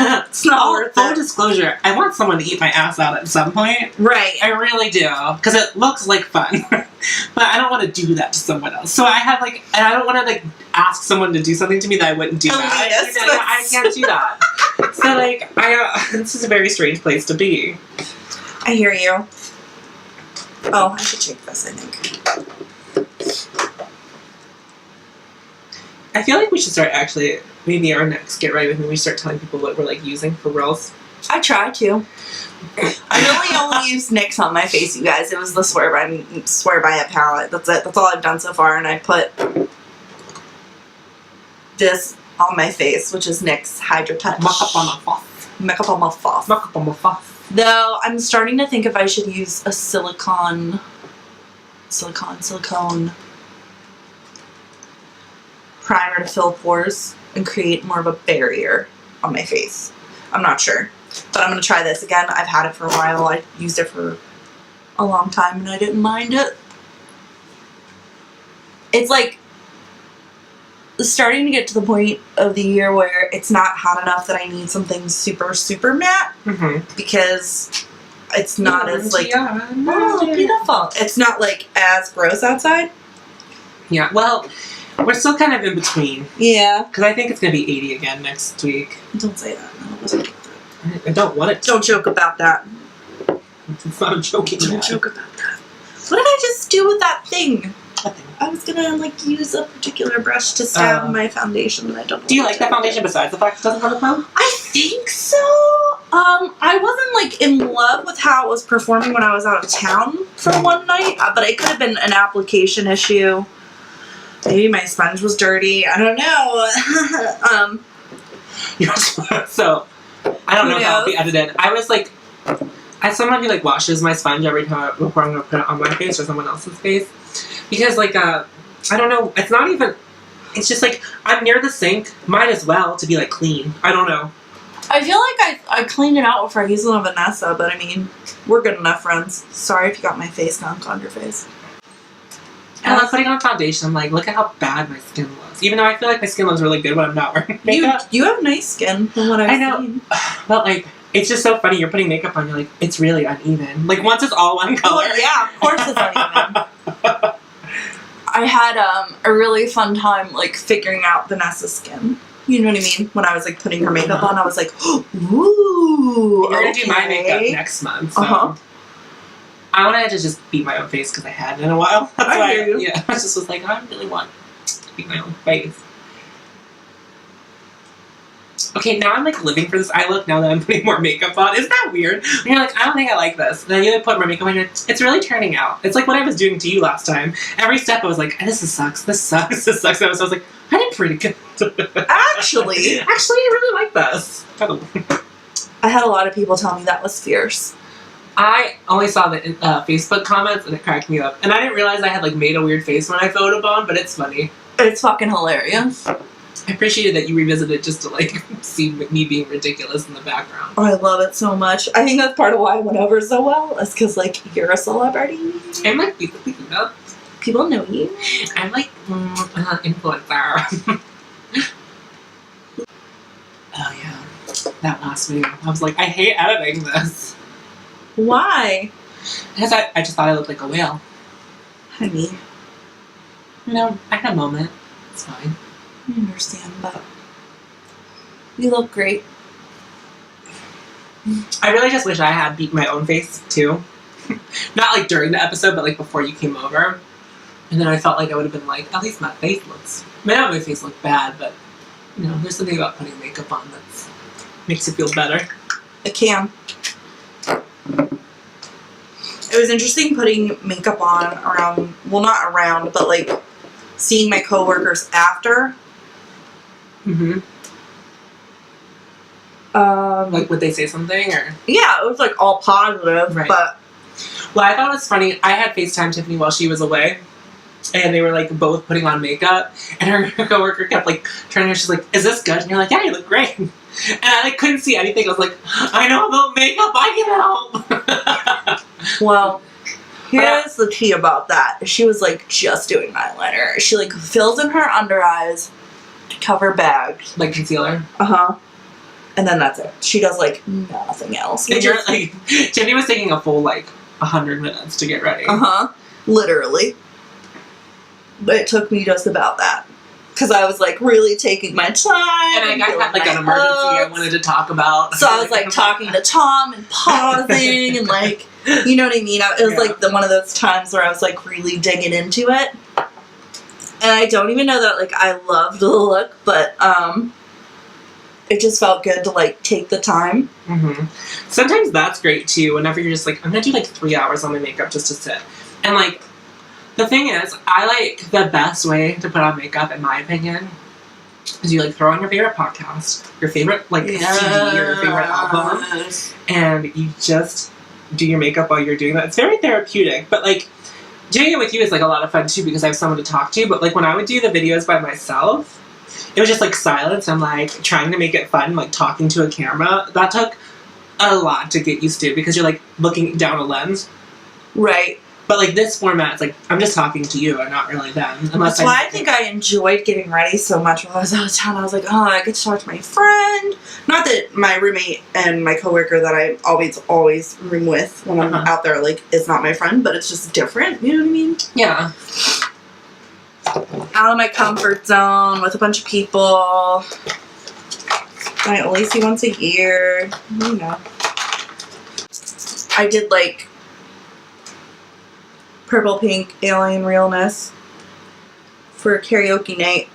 [SPEAKER 2] it's not worth
[SPEAKER 1] full
[SPEAKER 2] it.
[SPEAKER 1] disclosure, I want someone to eat my ass out at some point.
[SPEAKER 2] Right.
[SPEAKER 1] I really do. Because it looks like fun. But I don't want to do that to someone else. So I have like, and I don't want to like ask someone to do something to me that I wouldn't do that.
[SPEAKER 2] Elitist.
[SPEAKER 1] I can't do that. So like, this is a very strange place to be.
[SPEAKER 2] I hear you. Oh, I should check this, I think.
[SPEAKER 1] I feel like we should start actually, maybe our next Get Ready With Me, we start telling people what we're like using for reals.
[SPEAKER 2] I try to. I really only used NYX on my face, you guys. It was the Swear by a palette. That's it. That's all I've done so far, and I put this on my face, which is NYX Hydro Touch.
[SPEAKER 1] Makeup on my face.
[SPEAKER 2] Makeup on my face.
[SPEAKER 1] Makeup on my face.
[SPEAKER 2] Though I'm starting to think if I should use a silicone silicone primer to fill pores and create more of a barrier on my face. I'm not sure. But I'm going to try this again. I've had it for a while. I used it for a long time and I didn't mind it. It's like starting to get to the point of the year where it's not hot enough that I need something super, super matte. Because it's not as like, oh, beautiful. It's not like as gross outside.
[SPEAKER 1] Yeah, well, we're still kind of in between.
[SPEAKER 2] Yeah.
[SPEAKER 1] Because I think it's going to be 80 again next week.
[SPEAKER 2] Don't say that. No,
[SPEAKER 1] I don't want it.
[SPEAKER 2] Don't joke about that.
[SPEAKER 1] It's not a joking.
[SPEAKER 2] Don't joke about that. What did I just do with that thing?
[SPEAKER 1] Nothing.
[SPEAKER 2] I was gonna like use a particular brush to stab my foundation, and I don't.
[SPEAKER 1] Do you like that foundation besides the fact it doesn't have a comb?
[SPEAKER 2] I think so. I wasn't like in love with how it was performing when I was out of town for one night, but it could have been an application issue. Maybe my sponge was dirty. I don't know.
[SPEAKER 1] So, I don't know how it'll be edited. I was like, as someone who like washes my sponge every time before I'm gonna put it on my face or someone else's face, because like I don't know, it's not even. It's just like I'm near the sink. Might as well to be like clean. I don't know.
[SPEAKER 2] I feel like I cleaned it out before I used it on Vanessa, but I mean, we're good enough friends. Sorry if you got my face gunk on your face.
[SPEAKER 1] And I'm putting on foundation. I'm like, look at how bad my skin looks. Even though I feel like my skin looks really good when I'm not wearing makeup.
[SPEAKER 2] You have nice skin from what I've seen.
[SPEAKER 1] But like, it's just so funny. You're putting makeup on. You're like, it's really uneven. Like once it's all one color.
[SPEAKER 2] Well, yeah, of course it's uneven. I had a really fun time like figuring out Vanessa's skin. You know what I mean? When I was like putting her makeup on, I was like, ooh.
[SPEAKER 1] You're gonna do my makeup next month. So. I wanted to just beat my own face because I hadn't in a while. That's why
[SPEAKER 2] hear you.
[SPEAKER 1] Yeah, I just was like, I really want to beat my own face. Okay, now I'm like living for this eye look now that I'm putting more makeup on. Isn't that weird? And you're like, I don't think I like this. And then you put more makeup on, it's really turning out. It's like what I was doing to you last time. Every step I was like, this sucks, this sucks, this sucks. And I was like, I did pretty good.
[SPEAKER 2] Actually,
[SPEAKER 1] I really like this.
[SPEAKER 2] I had a lot of people tell me that was fierce.
[SPEAKER 1] I only saw the Facebook comments and it cracked me up. And I didn't realize I had like made a weird face when I photobomb, but it's funny.
[SPEAKER 2] It's fucking hilarious.
[SPEAKER 1] I appreciated that you revisited just to like see me being ridiculous in the background.
[SPEAKER 2] Oh, I love it so much. I think that's part of why I went over so well. Is because like you're a celebrity.
[SPEAKER 1] I'm like people
[SPEAKER 2] People know you.
[SPEAKER 1] I'm like influencer. Oh yeah, that last video. I was like, I hate editing this.
[SPEAKER 2] Why?
[SPEAKER 1] Because I just thought I looked like a whale.
[SPEAKER 2] Honey.
[SPEAKER 1] No, I had a moment. It's fine.
[SPEAKER 2] I understand, but you look great.
[SPEAKER 1] I really just wish I had beaten my own face too. Not like during the episode, but like before you came over. And then I felt like I would have been like, at least my face looks. My face looked bad, but you know, there's something about putting makeup on that makes you feel better.
[SPEAKER 2] It can. It was interesting putting makeup on around, well, not around, but like seeing my coworkers after.
[SPEAKER 1] Like, would they say something or?
[SPEAKER 2] Yeah, it was like all positive,
[SPEAKER 1] right.
[SPEAKER 2] But.
[SPEAKER 1] Well, I thought it was funny. I had FaceTime Tiffany while she was away. And they were like both putting on makeup, and her coworker kept like turning her. She's like, "Is this good?" And you're like, "Yeah, you look great." And I like couldn't see anything. I was like, "I know about makeup. I can help."
[SPEAKER 2] Well, here's the tea about that. She was like just doing eyeliner. She like fills in her under eyes to cover bags,
[SPEAKER 1] like concealer.
[SPEAKER 2] And then that's it. She does like nothing else.
[SPEAKER 1] And you're like, Tiffany was taking a full like 100 minutes to get ready.
[SPEAKER 2] Literally. But it took me just about that. Because I was like really taking my time.
[SPEAKER 1] And I had like an emergency I wanted to talk about.
[SPEAKER 2] So I was like talking to Tom and pausing and like, you know what I mean? It was like one of those times where I was like really digging into it. And I don't even know that like I loved the look, but it just felt good to like take the time.
[SPEAKER 1] Sometimes that's great too, whenever you're just like, I'm gonna do like 3 hours on my makeup just to sit. And like, the thing is, I like the best way to put on makeup, in my opinion, is you like throw on your favorite podcast, your favorite like CD or your favorite album, and you just do your makeup while you're doing that. It's very therapeutic, but like doing it with you is like a lot of fun too because I have someone to talk to. But like when I would do the videos by myself, it was just like silence. I'm like trying to make it fun, like talking to a camera. That took a lot to get used to because you're like looking down a lens.
[SPEAKER 2] Right.
[SPEAKER 1] But like this format, it's like I'm just talking to you and not really them.
[SPEAKER 2] That's why I think I enjoyed getting ready so much while I was out of town. I was like, oh, I get to talk to my friend. Not that my roommate and my coworker that I always room with when I'm out there, like, is not my friend, but it's just different. You know what I mean?
[SPEAKER 1] Yeah.
[SPEAKER 2] Out of my comfort zone with a bunch of people. I only see once a year. You know. I did like Purple Pink Alien Realness for a karaoke night.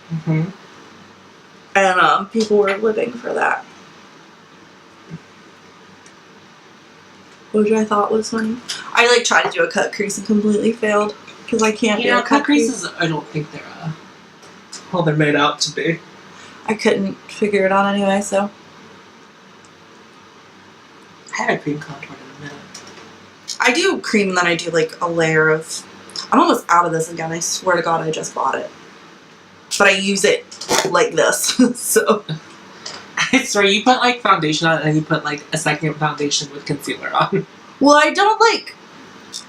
[SPEAKER 2] And people were living for that. Which I thought was funny. I like tried to do a cut crease and completely failed. Because I can't do a
[SPEAKER 1] cut creases, I don't think they're well, they're made out to be.
[SPEAKER 2] I couldn't figure it out anyway, so.
[SPEAKER 1] I had a cream contour in a minute.
[SPEAKER 2] I do cream and then I do like a layer of. I'm almost out of this again. I swear to God, I just bought it. But I use it like this, so.
[SPEAKER 1] I swear, you put like foundation on and then you put like a second foundation with concealer on.
[SPEAKER 2] Well, I don't like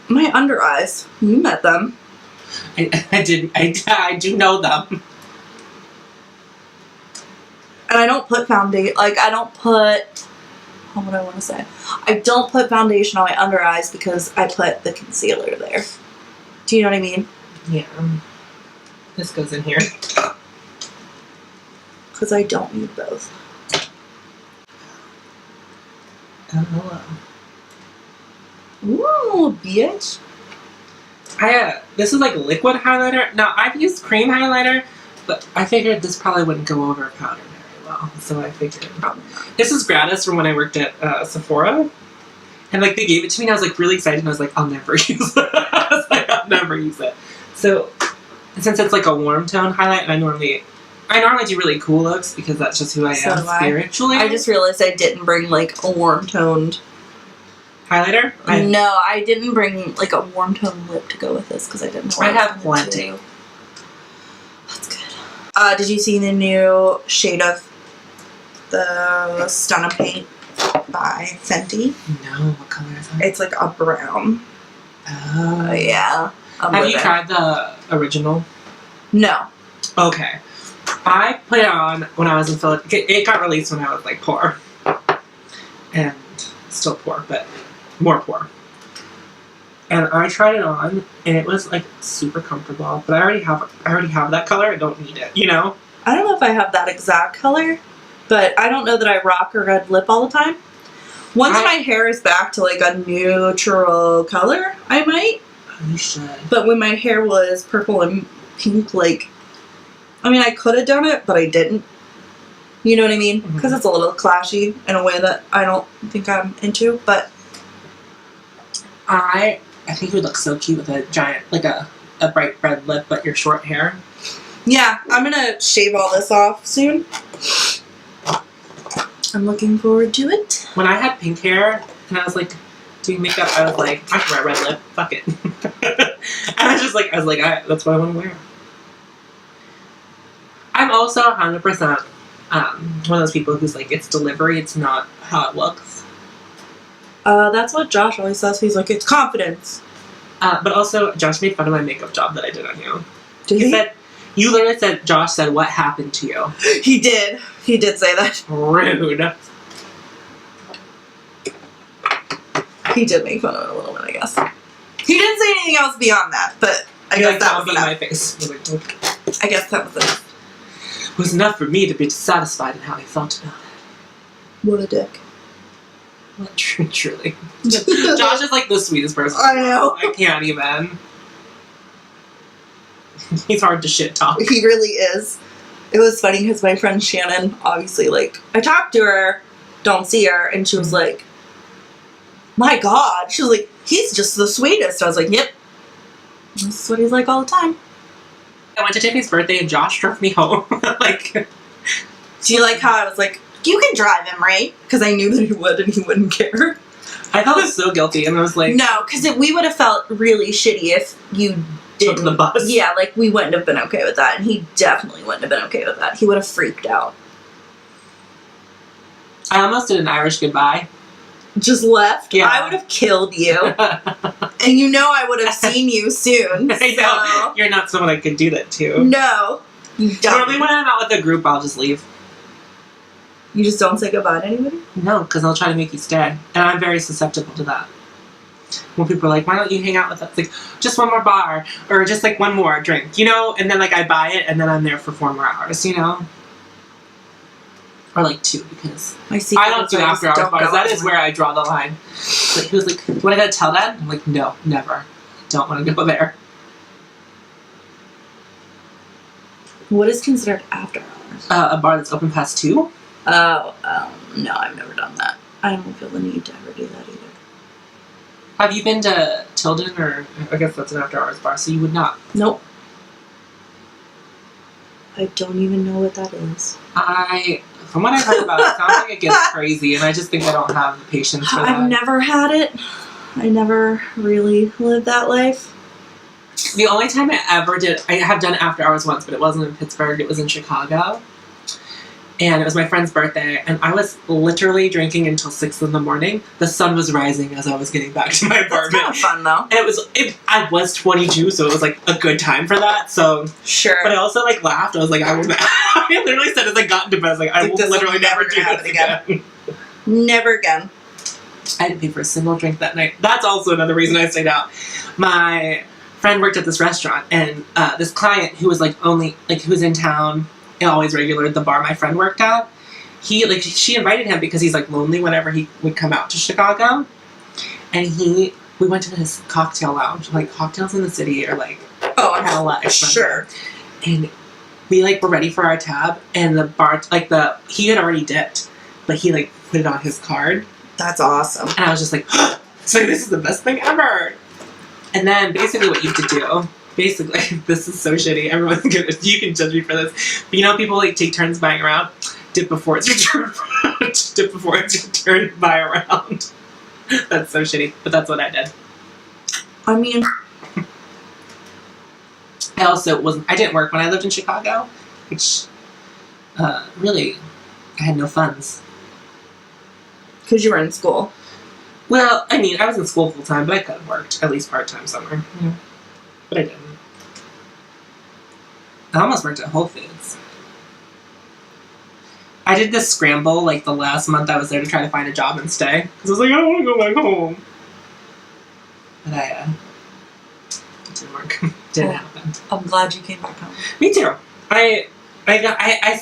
[SPEAKER 2] my under eyes. You met them.
[SPEAKER 1] I do know them.
[SPEAKER 2] And I don't put foundation. Like I don't put. What would I want to say? I don't put foundation on my under eyes because I put the concealer there. Do you know what I mean?
[SPEAKER 1] Yeah. This goes in here.
[SPEAKER 2] Because I don't need both.
[SPEAKER 1] Oh,
[SPEAKER 2] hello. Ooh, bitch.
[SPEAKER 1] This is like liquid highlighter. Now, I've used cream highlighter, but I figured this probably wouldn't go over powder very well. So I figured probably not. This is gratis from when I worked at Sephora. And like they gave it to me and I was like really excited and I was like, I'll never use it. I was like, I'll never use it. So since it's like a warm tone highlight and I normally do really cool looks because that's just who I am spiritually.
[SPEAKER 2] I just realized I didn't bring like a warm toned
[SPEAKER 1] highlighter?
[SPEAKER 2] No, I didn't bring like a warm toned lip to go with this because I didn't know
[SPEAKER 1] I have plenty.
[SPEAKER 2] That's good. Did you see the new shade of the Stunna Paint by Fenty?
[SPEAKER 1] No, what color is that?
[SPEAKER 2] It's like a brown.
[SPEAKER 1] Oh.
[SPEAKER 2] Yeah.
[SPEAKER 1] Have you tried the original?
[SPEAKER 2] No.
[SPEAKER 1] Okay. I put it on when I was in Philadelphia. It got released when I was like poor. And still poor, but more poor. And I tried it on and it was like super comfortable. But I already have that color. I don't need it, you know?
[SPEAKER 2] I don't know if I have that exact color, but I don't know that I rock a red lip all the time. Once my hair is back to like a neutral color, I might.
[SPEAKER 1] You should.
[SPEAKER 2] But when my hair was purple and pink, like, I mean, I could have done it, but I didn't. You know what I mean? Because it's a little clashy in a way that I don't think I'm into, but.
[SPEAKER 1] I think you would look so cute with a giant, like a bright red lip, but your short hair.
[SPEAKER 2] Yeah, I'm gonna shave all this off soon. I'm looking forward to it.
[SPEAKER 1] When I had pink hair and I was like doing makeup, I was like, I can wear red lip, fuck it. And I was like, that's what I want to wear. I'm also 100% one of those people who's like, it's delivery, it's not how it looks.
[SPEAKER 2] That's what Josh always says. He's like, it's confidence.
[SPEAKER 1] But also, Josh made fun of my makeup job that I did on you.
[SPEAKER 2] Did he?
[SPEAKER 1] Said, you literally said, Josh said, what happened to you?
[SPEAKER 2] He did. He did say that.
[SPEAKER 1] Rude.
[SPEAKER 2] He did make fun of it a little bit, I guess. He didn't say anything else beyond that, but I guess that was enough.
[SPEAKER 1] My face.
[SPEAKER 2] I guess that was enough.
[SPEAKER 1] It was enough for me to be dissatisfied in how I felt about it.
[SPEAKER 2] What a dick.
[SPEAKER 1] Well, truly. Josh is like the sweetest person.
[SPEAKER 2] I know.
[SPEAKER 1] I can't even. He's hard to shit talk.
[SPEAKER 2] He really is. It was funny because my friend Shannon, obviously, like, I talked to her, don't see her, and she was like, my God. She was like, he's just the sweetest. I was like, yep. This is what he's like all the time.
[SPEAKER 1] I went to Tiffany's birthday and Josh drove me home. Like,
[SPEAKER 2] do you like how I was like, you can drive him, right? Because I knew that he would and he wouldn't care.
[SPEAKER 1] I felt so guilty, and I was like,
[SPEAKER 2] No, because we would have felt really shitty if you
[SPEAKER 1] took
[SPEAKER 2] didn't.
[SPEAKER 1] the bus.
[SPEAKER 2] Yeah, like, we wouldn't have been okay with that, and he definitely wouldn't have been okay with that. He would have freaked out.
[SPEAKER 1] I almost did an Irish goodbye.
[SPEAKER 2] Just left?
[SPEAKER 1] Yeah.
[SPEAKER 2] I would have killed you. And you know I would have seen you soon.
[SPEAKER 1] I know. You're not someone I could do that to.
[SPEAKER 2] No. You don't.
[SPEAKER 1] Normally when I'm out with a group, I'll just leave.
[SPEAKER 2] You just don't say goodbye to anybody?
[SPEAKER 1] No, because I'll try to make you stay. And I'm very susceptible to that. When people are like, why don't you hang out with us? Like, just one more bar. Or just, like, one more drink. You know? And then, like, I buy it, and then I'm there for 4 more hours, you know? Or, like, 2, because I don't do after-hours bars. That is where I draw the line. Like, he was like, what, I gotta tell that? I'm like, no, never. Don't want to go there.
[SPEAKER 2] What is considered after hours?
[SPEAKER 1] A bar that's open past 2?
[SPEAKER 2] No, I've never done that. I don't feel the need to ever do that either.
[SPEAKER 1] Have you been to Tilden, or I guess that's an after-hours bar, so you would not?
[SPEAKER 2] Nope. I don't even know what that is.
[SPEAKER 1] From what I've heard about it, sounds like it gets crazy, and I just think I don't have the patience for that.
[SPEAKER 2] I've never had it. I never really lived that life.
[SPEAKER 1] The only time I ever did, I have done after hours once, but it wasn't in Pittsburgh, it was in Chicago. And it was my friend's birthday, and I was literally drinking until 6 in the morning. The sun was rising as I was getting back to my apartment.
[SPEAKER 2] That's kind of fun, though.
[SPEAKER 1] And I was 22, so it was, like, a good time for that, so.
[SPEAKER 2] Sure.
[SPEAKER 1] But I also, like, laughed. I was like, I literally said as I got into bed, I was like, I will literally never do this again.
[SPEAKER 2] Never again.
[SPEAKER 1] I didn't pay for a single drink that night. That's also another reason I stayed out. My friend worked at this restaurant, and this client who was, like, who was in town, and always regular at the bar my friend worked at, she invited him because he's, like, lonely whenever he would come out to Chicago. And we went to this cocktail lounge. Like, cocktails in the city are, like, hella expensive.
[SPEAKER 2] Sure.
[SPEAKER 1] And we, like, were ready for our tab, and the bar, like, he had already dipped, but he, like, put it on his card.
[SPEAKER 2] That's awesome.
[SPEAKER 1] And I was just like, so this is the best thing ever. And then basically what you have to do, this is so shitty. Everyone's gonna, you can judge me for this. But you know, people like take turns buying around. Dip before it's your turn. Dip before it's your turn. Buy around. That's so shitty. But that's what I did.
[SPEAKER 2] I mean,
[SPEAKER 1] I didn't work when I lived in Chicago, which really, I had no funds.
[SPEAKER 2] because you were in school.
[SPEAKER 1] Well, I mean, I was in school full time, but I could have worked at least part time somewhere. Yeah. But I didn't. I almost worked at Whole Foods. I did this scramble like the last month I was there to try to find a job and stay. Because I was like, I don't want to go back home. But it didn't work. Didn't happen.
[SPEAKER 2] I'm glad you came back home.
[SPEAKER 1] Me too. I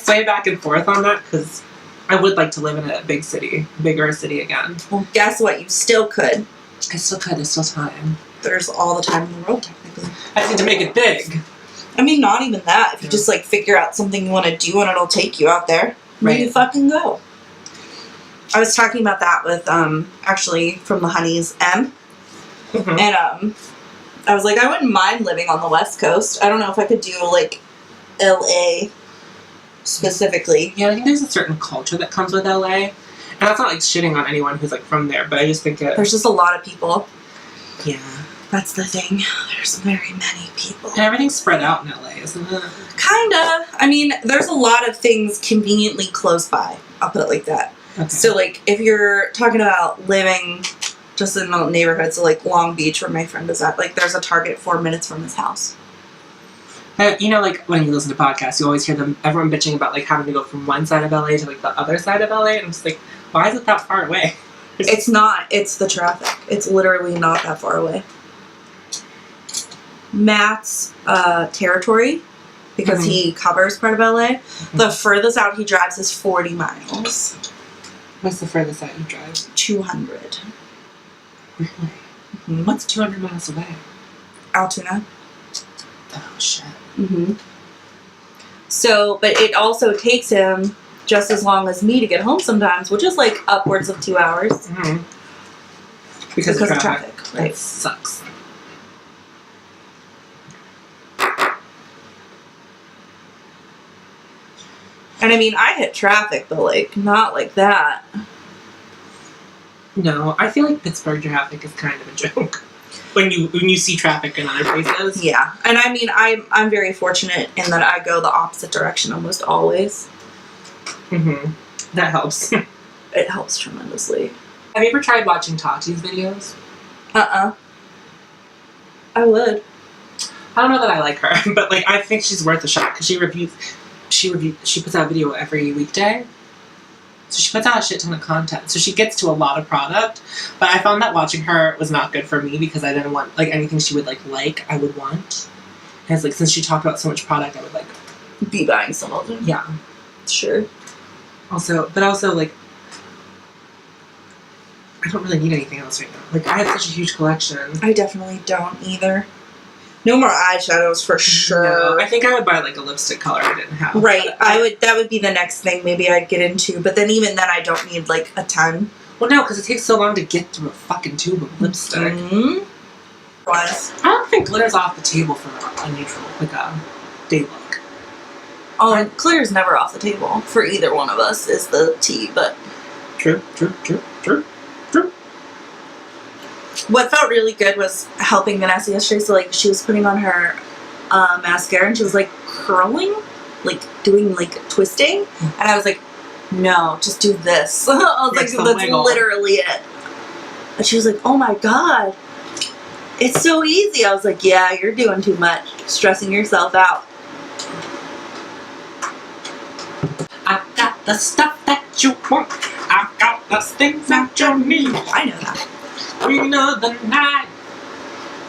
[SPEAKER 1] sway back and forth on that because I would like to live in a bigger city again.
[SPEAKER 2] Well, guess what? You still could.
[SPEAKER 1] I still could. There's still time.
[SPEAKER 2] There's all the time in the world, technically.
[SPEAKER 1] I need to make it big.
[SPEAKER 2] I mean, not even that. If you just, like, figure out something you want to do and it'll take you out there, then you fucking go. I was talking about that with, actually, from the Honeys, M.
[SPEAKER 1] Mm-hmm.
[SPEAKER 2] And, I was like, I wouldn't mind living on the West Coast. I don't know if I could do, like, LA specifically.
[SPEAKER 1] Yeah, I think there's a certain culture that comes with LA. And that's not, like, shitting on anyone who's, like, from there, but I just think
[SPEAKER 2] there's just a lot of people.
[SPEAKER 1] Yeah.
[SPEAKER 2] That's the thing. There's very many people.
[SPEAKER 1] And everything's spread out in LA, isn't it?
[SPEAKER 2] Kinda. I mean, there's a lot of things conveniently close by. I'll put it like that.
[SPEAKER 1] Okay.
[SPEAKER 2] So, like, if you're talking about living just in the neighborhood, so, like, Long Beach, where my friend is at, like, there's a Target 4 minutes from his house.
[SPEAKER 1] You know, like, when you listen to podcasts, you always hear everyone bitching about, like, having to go from one side of LA to, like, the other side of LA. And I'm just like, why is it that far away?
[SPEAKER 2] It's not. It's the traffic. It's literally not that far away. Matt's territory, because he covers part of LA, the furthest out he drives is 40 miles.
[SPEAKER 1] What's the furthest out you drive?
[SPEAKER 2] 200.
[SPEAKER 1] Really?
[SPEAKER 2] Mm-hmm.
[SPEAKER 1] What's 200 miles away?
[SPEAKER 2] Altoona.
[SPEAKER 1] Oh, shit.
[SPEAKER 2] Mm-hmm. So, but it also takes him just as long as me to get home sometimes, which is like upwards of 2 hours.
[SPEAKER 1] Mm-hmm. Because of traffic.
[SPEAKER 2] Right.
[SPEAKER 1] It sucks.
[SPEAKER 2] And I mean, I hit traffic, but like, not like that.
[SPEAKER 1] No, I feel like Pittsburgh traffic is kind of a joke. When you see traffic in other places.
[SPEAKER 2] Yeah. And I mean, I'm very fortunate in that I go the opposite direction almost always.
[SPEAKER 1] Mm-hmm. That helps.
[SPEAKER 2] It helps tremendously.
[SPEAKER 1] Have you ever tried watching Tati's videos?
[SPEAKER 2] I would.
[SPEAKER 1] I don't know that I like her, but like I think she's worth a shot because she puts out a video every weekday. So she puts out a shit ton of content. So she gets to a lot of product. But I found that watching her was not good for me because I didn't want like anything she would like I would want. And it's like since she talked about so much product I would like
[SPEAKER 2] be buying some of them.
[SPEAKER 1] Yeah.
[SPEAKER 2] Sure.
[SPEAKER 1] Also like I don't really need anything else right now. Like I have such a huge collection.
[SPEAKER 2] I definitely don't either. No more eyeshadows for sure.
[SPEAKER 1] No, I think I would buy like a lipstick color I didn't have.
[SPEAKER 2] Right. That would be the next thing maybe I'd get into. But then even then I don't need like a ton.
[SPEAKER 1] Well, no, because it takes so long to get through a fucking tube of lipstick.
[SPEAKER 2] Mm-hmm.
[SPEAKER 1] I don't think glitter's off the table for a neutral, like a day look.
[SPEAKER 2] Oh, glitter's never off the table for either one of us is the tea, but...
[SPEAKER 1] True.
[SPEAKER 2] What felt really good was helping Vanessa yesterday. So, like, she was putting on her mascara and she was, like, curling, like, doing, like, twisting. And I was like, no, just do this. I was like, that's wiggle. Literally it. And she was like, oh my God, it's so easy. I was like, yeah, you're doing too much, stressing yourself out.
[SPEAKER 1] I've got the stuff that you want. I've got the things that you need.
[SPEAKER 2] I know that.
[SPEAKER 1] Green of the night.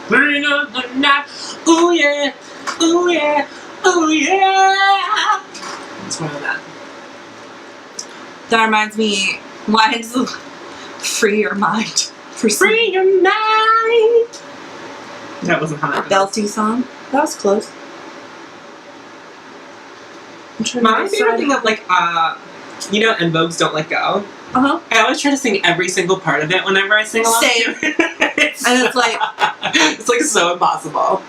[SPEAKER 1] Green of the night. Ooh yeah. Ooh yeah. Ooh yeah. That's one of that.
[SPEAKER 2] That reminds me, mine's Free Your Mind.
[SPEAKER 1] Free Your Mind. That wasn't how that goes.
[SPEAKER 2] Belty song. That was close.
[SPEAKER 1] My favorite thing of like, you know, En Vogue's Don't Let Go.
[SPEAKER 2] Uh-huh.
[SPEAKER 1] I always try to sing every single part of it whenever I sing along.
[SPEAKER 2] Same. And it's like
[SPEAKER 1] so impossible.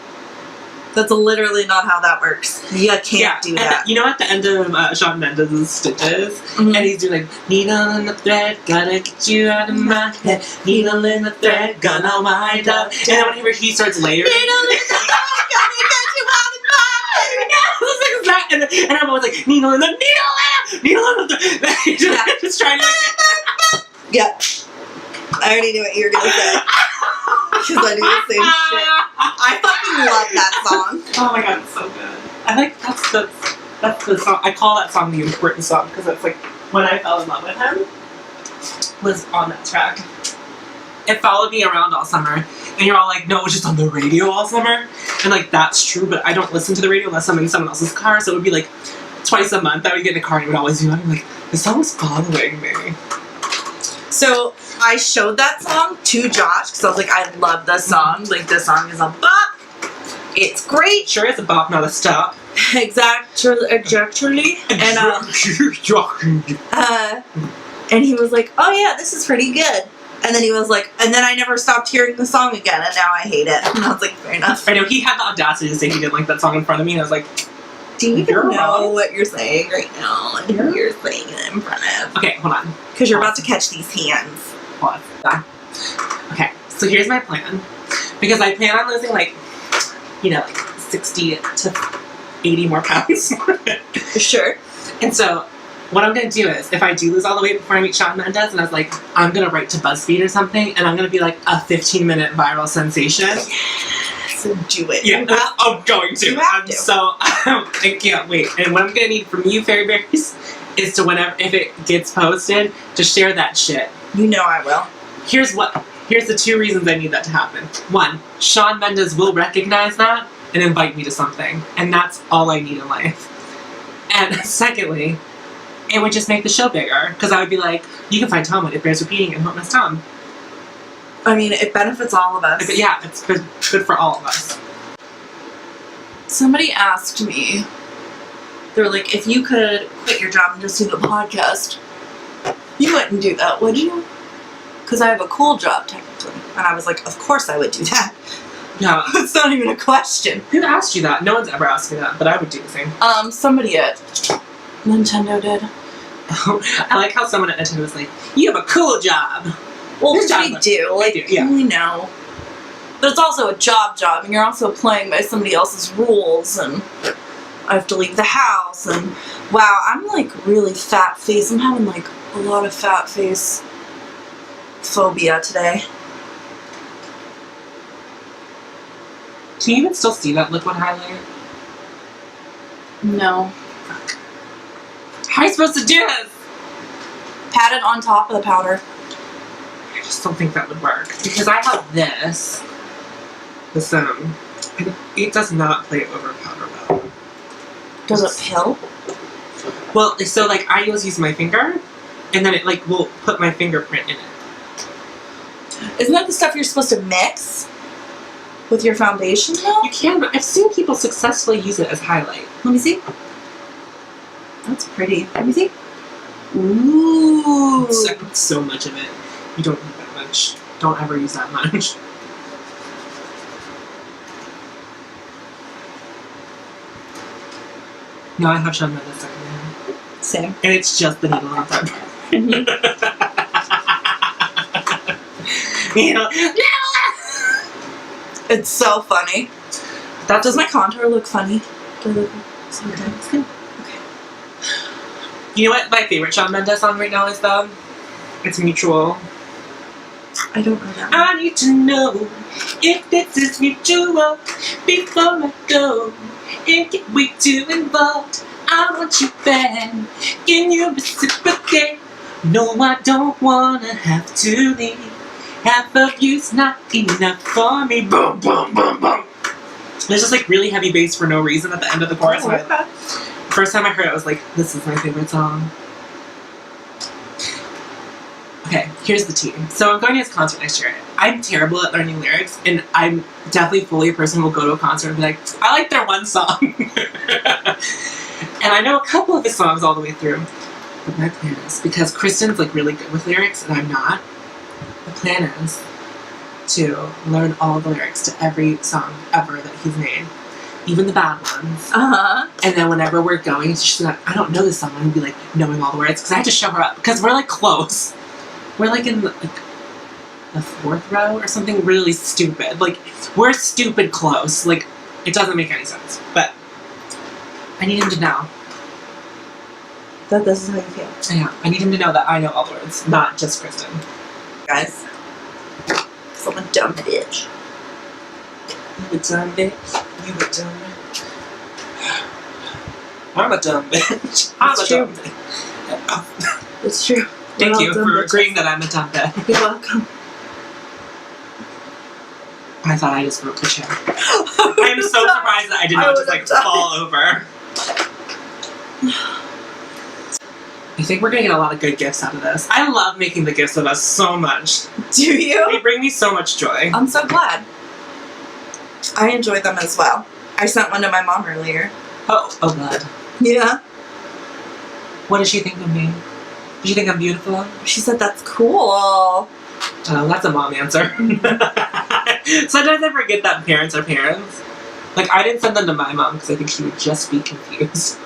[SPEAKER 2] That's literally not how that works. You can't do that.
[SPEAKER 1] You know, at the end of Shawn Mendes' Stitches, and he's doing like, needle in the thread, gotta get you out of my head. Needle in the thread, gonna wind up. And then whenever he starts layering, needle in the thread, gotta get you out of my head. And I'm always like, needle in the thread. Just trying to.
[SPEAKER 2] Yep. I already knew what you were gonna say. Because I do the same shit. I fucking love that song.
[SPEAKER 1] Oh my God, it's so good. I like that's the song. I call that song the important song because it's like when I fell in love with him was on that track. It followed me around all summer, and you're all like, "No, it was just on the radio all summer," and like that's true. But I don't listen to the radio unless I'm in someone else's car, so it would be like twice a month I would get in a car and it would always be on. I'm like, this song was following me.
[SPEAKER 2] So I showed that song to Josh because I was like, I love this song. Like, this song is a bop. It's great.
[SPEAKER 1] Sure is a bop, not a stop.
[SPEAKER 2] Exactly. And he was like, oh yeah, this is pretty good. And then he was like, and then I never stopped hearing the song again, and now I hate it. And I was like, fair enough.
[SPEAKER 1] I know, he had the audacity to say he didn't like that song in front of me, and I was like,
[SPEAKER 2] do you even know what you're saying right now? And you're saying it in front of.
[SPEAKER 1] Okay, hold on.
[SPEAKER 2] Because you're about to catch these hands.
[SPEAKER 1] Hold on. Okay, so here's my plan. Because I plan on losing, like, you know, like 60 to 80 more pounds.
[SPEAKER 2] Sure.
[SPEAKER 1] And so, what I'm going to do is, if I do lose all the weight before I meet Shawn Mendes, and I was like, I'm going to write to BuzzFeed or something, and I'm going to be like a 15-minute viral sensation.
[SPEAKER 2] Yes, do it.
[SPEAKER 1] Yeah, I'm going to. I can't wait. And what I'm going to need from you, Fairy Berries, is to whenever, if it gets posted, to share that shit.
[SPEAKER 2] You know I will.
[SPEAKER 1] Here's the 2 reasons I need that to happen. 1, Shawn Mendes will recognize that and invite me to something. And that's all I need in life. And secondly, it would just make the show bigger. Because I would be like, you can find Tom when it bears repeating and don't miss Tom.
[SPEAKER 2] I mean, it benefits all of us.
[SPEAKER 1] But yeah, it's good for all of us.
[SPEAKER 2] Somebody asked me, they were like, if you could quit your job and just do the podcast, you wouldn't do that, would you? Because I have a cool job, technically. And I was like, of course I would do that.
[SPEAKER 1] No.
[SPEAKER 2] It's not even a question.
[SPEAKER 1] Who asked you that? No one's ever asked me that, but I would do the same.
[SPEAKER 2] Somebody at Nintendo did.
[SPEAKER 1] I like how someone at Nintendo was like, you have a cool job.
[SPEAKER 2] Well,
[SPEAKER 1] It's
[SPEAKER 2] because we
[SPEAKER 1] job.
[SPEAKER 2] do. Like,
[SPEAKER 1] do, yeah.
[SPEAKER 2] we know. But it's also a job, and you're also playing by somebody else's rules, and I have to leave the house, and wow, I'm like really fat face. I'm having like a lot of fat face phobia today.
[SPEAKER 1] Can you even still see that liquid highlight?
[SPEAKER 2] No.
[SPEAKER 1] How are you supposed to do this?
[SPEAKER 2] Pat it on top of the powder.
[SPEAKER 1] I just don't think that would work. Because I have this. And it does not play over powder well.
[SPEAKER 2] Does it pill?
[SPEAKER 1] Well, so like I always use my finger, and then it like will put my fingerprint in it.
[SPEAKER 2] Isn't that the stuff you're supposed to mix with your foundation though?
[SPEAKER 1] You can, but I've seen people successfully use it as highlight.
[SPEAKER 2] Let me see. That's pretty. Let me see. Ooh.
[SPEAKER 1] So much of it. You don't need that much. Don't ever use that much. No, I have shown that this second hand.
[SPEAKER 2] Same.
[SPEAKER 1] And it's just the needle on the top. You know,
[SPEAKER 2] It's so funny. Does my contour look funny? Does it look sometimes? Okay.
[SPEAKER 1] you know what my favorite Shawn Mendes song right now is though? It's Mutual.
[SPEAKER 2] I don't know that one.
[SPEAKER 1] I need to know if this is mutual before I go and get way too involved. I want you back. Can you reciprocate? No, I don't wanna have to leave. Half of you's not enough for me. Boom, boom, boom, boom. There's just like really heavy bass for no reason at the end of the chorus.
[SPEAKER 2] Oh, okay.
[SPEAKER 1] First time I heard it, I was like, this is my favorite song. Okay, here's the tea. So I'm going to his concert next year. I'm terrible at learning lyrics, and I'm definitely fully a person who will go to a concert and be like, I like their one song. And I know a couple of his songs all the way through. But my plan is, because Kristen's like really good with lyrics, and I'm not, the plan is to learn all the lyrics to every song ever that he's made. Even the bad ones.
[SPEAKER 2] Uh-huh.
[SPEAKER 1] And then whenever we're going, she's like, I don't know this song. I'm going to be like, knowing all the words. Because I have to show her up. Because we're like close. We're like in the fourth row or something really stupid. Like, we're stupid close. Like, it doesn't make any sense. But I need him to know.
[SPEAKER 2] That this is how you feel.
[SPEAKER 1] Yeah, I need him to know that I know all the words, not just Kristen.
[SPEAKER 2] Guys. From a dumb bitch.
[SPEAKER 1] You a dumb bitch. You a dumb bitch. I'm a dumb bitch. I'm
[SPEAKER 2] It's
[SPEAKER 1] a
[SPEAKER 2] true.
[SPEAKER 1] dumb bitch.
[SPEAKER 2] It's true.
[SPEAKER 1] Thank
[SPEAKER 2] We're
[SPEAKER 1] you
[SPEAKER 2] all dumb
[SPEAKER 1] for
[SPEAKER 2] bitches.
[SPEAKER 1] agreeing that I'm a dumb bitch.
[SPEAKER 2] You're welcome.
[SPEAKER 1] I thought I just broke the chair. I'm so surprised that I did not just like fall over. I think we're gonna get a lot of good gifts out of this. I love making the gifts of us so much.
[SPEAKER 2] Do you?
[SPEAKER 1] They bring me so much joy.
[SPEAKER 2] I'm so glad. I enjoy them as well. I sent one to my mom earlier.
[SPEAKER 1] Oh god.
[SPEAKER 2] Yeah.
[SPEAKER 1] What does she think of me? Does she think I'm beautiful?
[SPEAKER 2] She said that's cool.
[SPEAKER 1] Oh, that's a mom answer. Sometimes I forget that parents are parents. Like, I didn't send them to my mom because I think she would just be confused.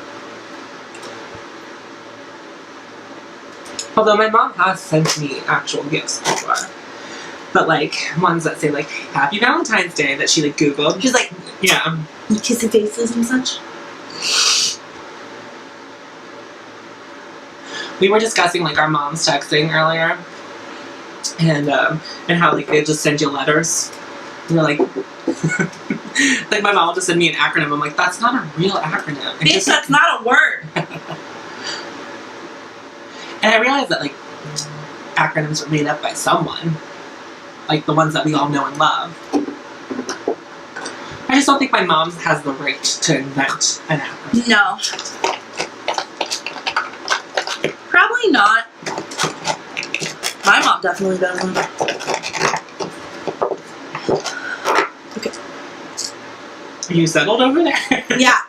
[SPEAKER 1] Although my mom has sent me actual gifts before. But, like, ones that say, like, Happy Valentine's Day that she, like, Googled.
[SPEAKER 2] She's like,
[SPEAKER 1] Yeah.
[SPEAKER 2] kissy faces and such.
[SPEAKER 1] We were discussing, like, our moms texting earlier. And how, like, they just send you letters. And you're like... like, my mom will just send me an acronym. I'm like, that's not a real acronym. It's
[SPEAKER 2] Bitch,
[SPEAKER 1] just
[SPEAKER 2] that's not a word.
[SPEAKER 1] And I realized that, like, acronyms are made up by someone. Like, the ones that we all know and love. I just don't think my mom has the right to invent an acronym.
[SPEAKER 2] No. Probably not. My mom definitely doesn't. Okay.
[SPEAKER 1] Are you settled over there?
[SPEAKER 2] Yeah.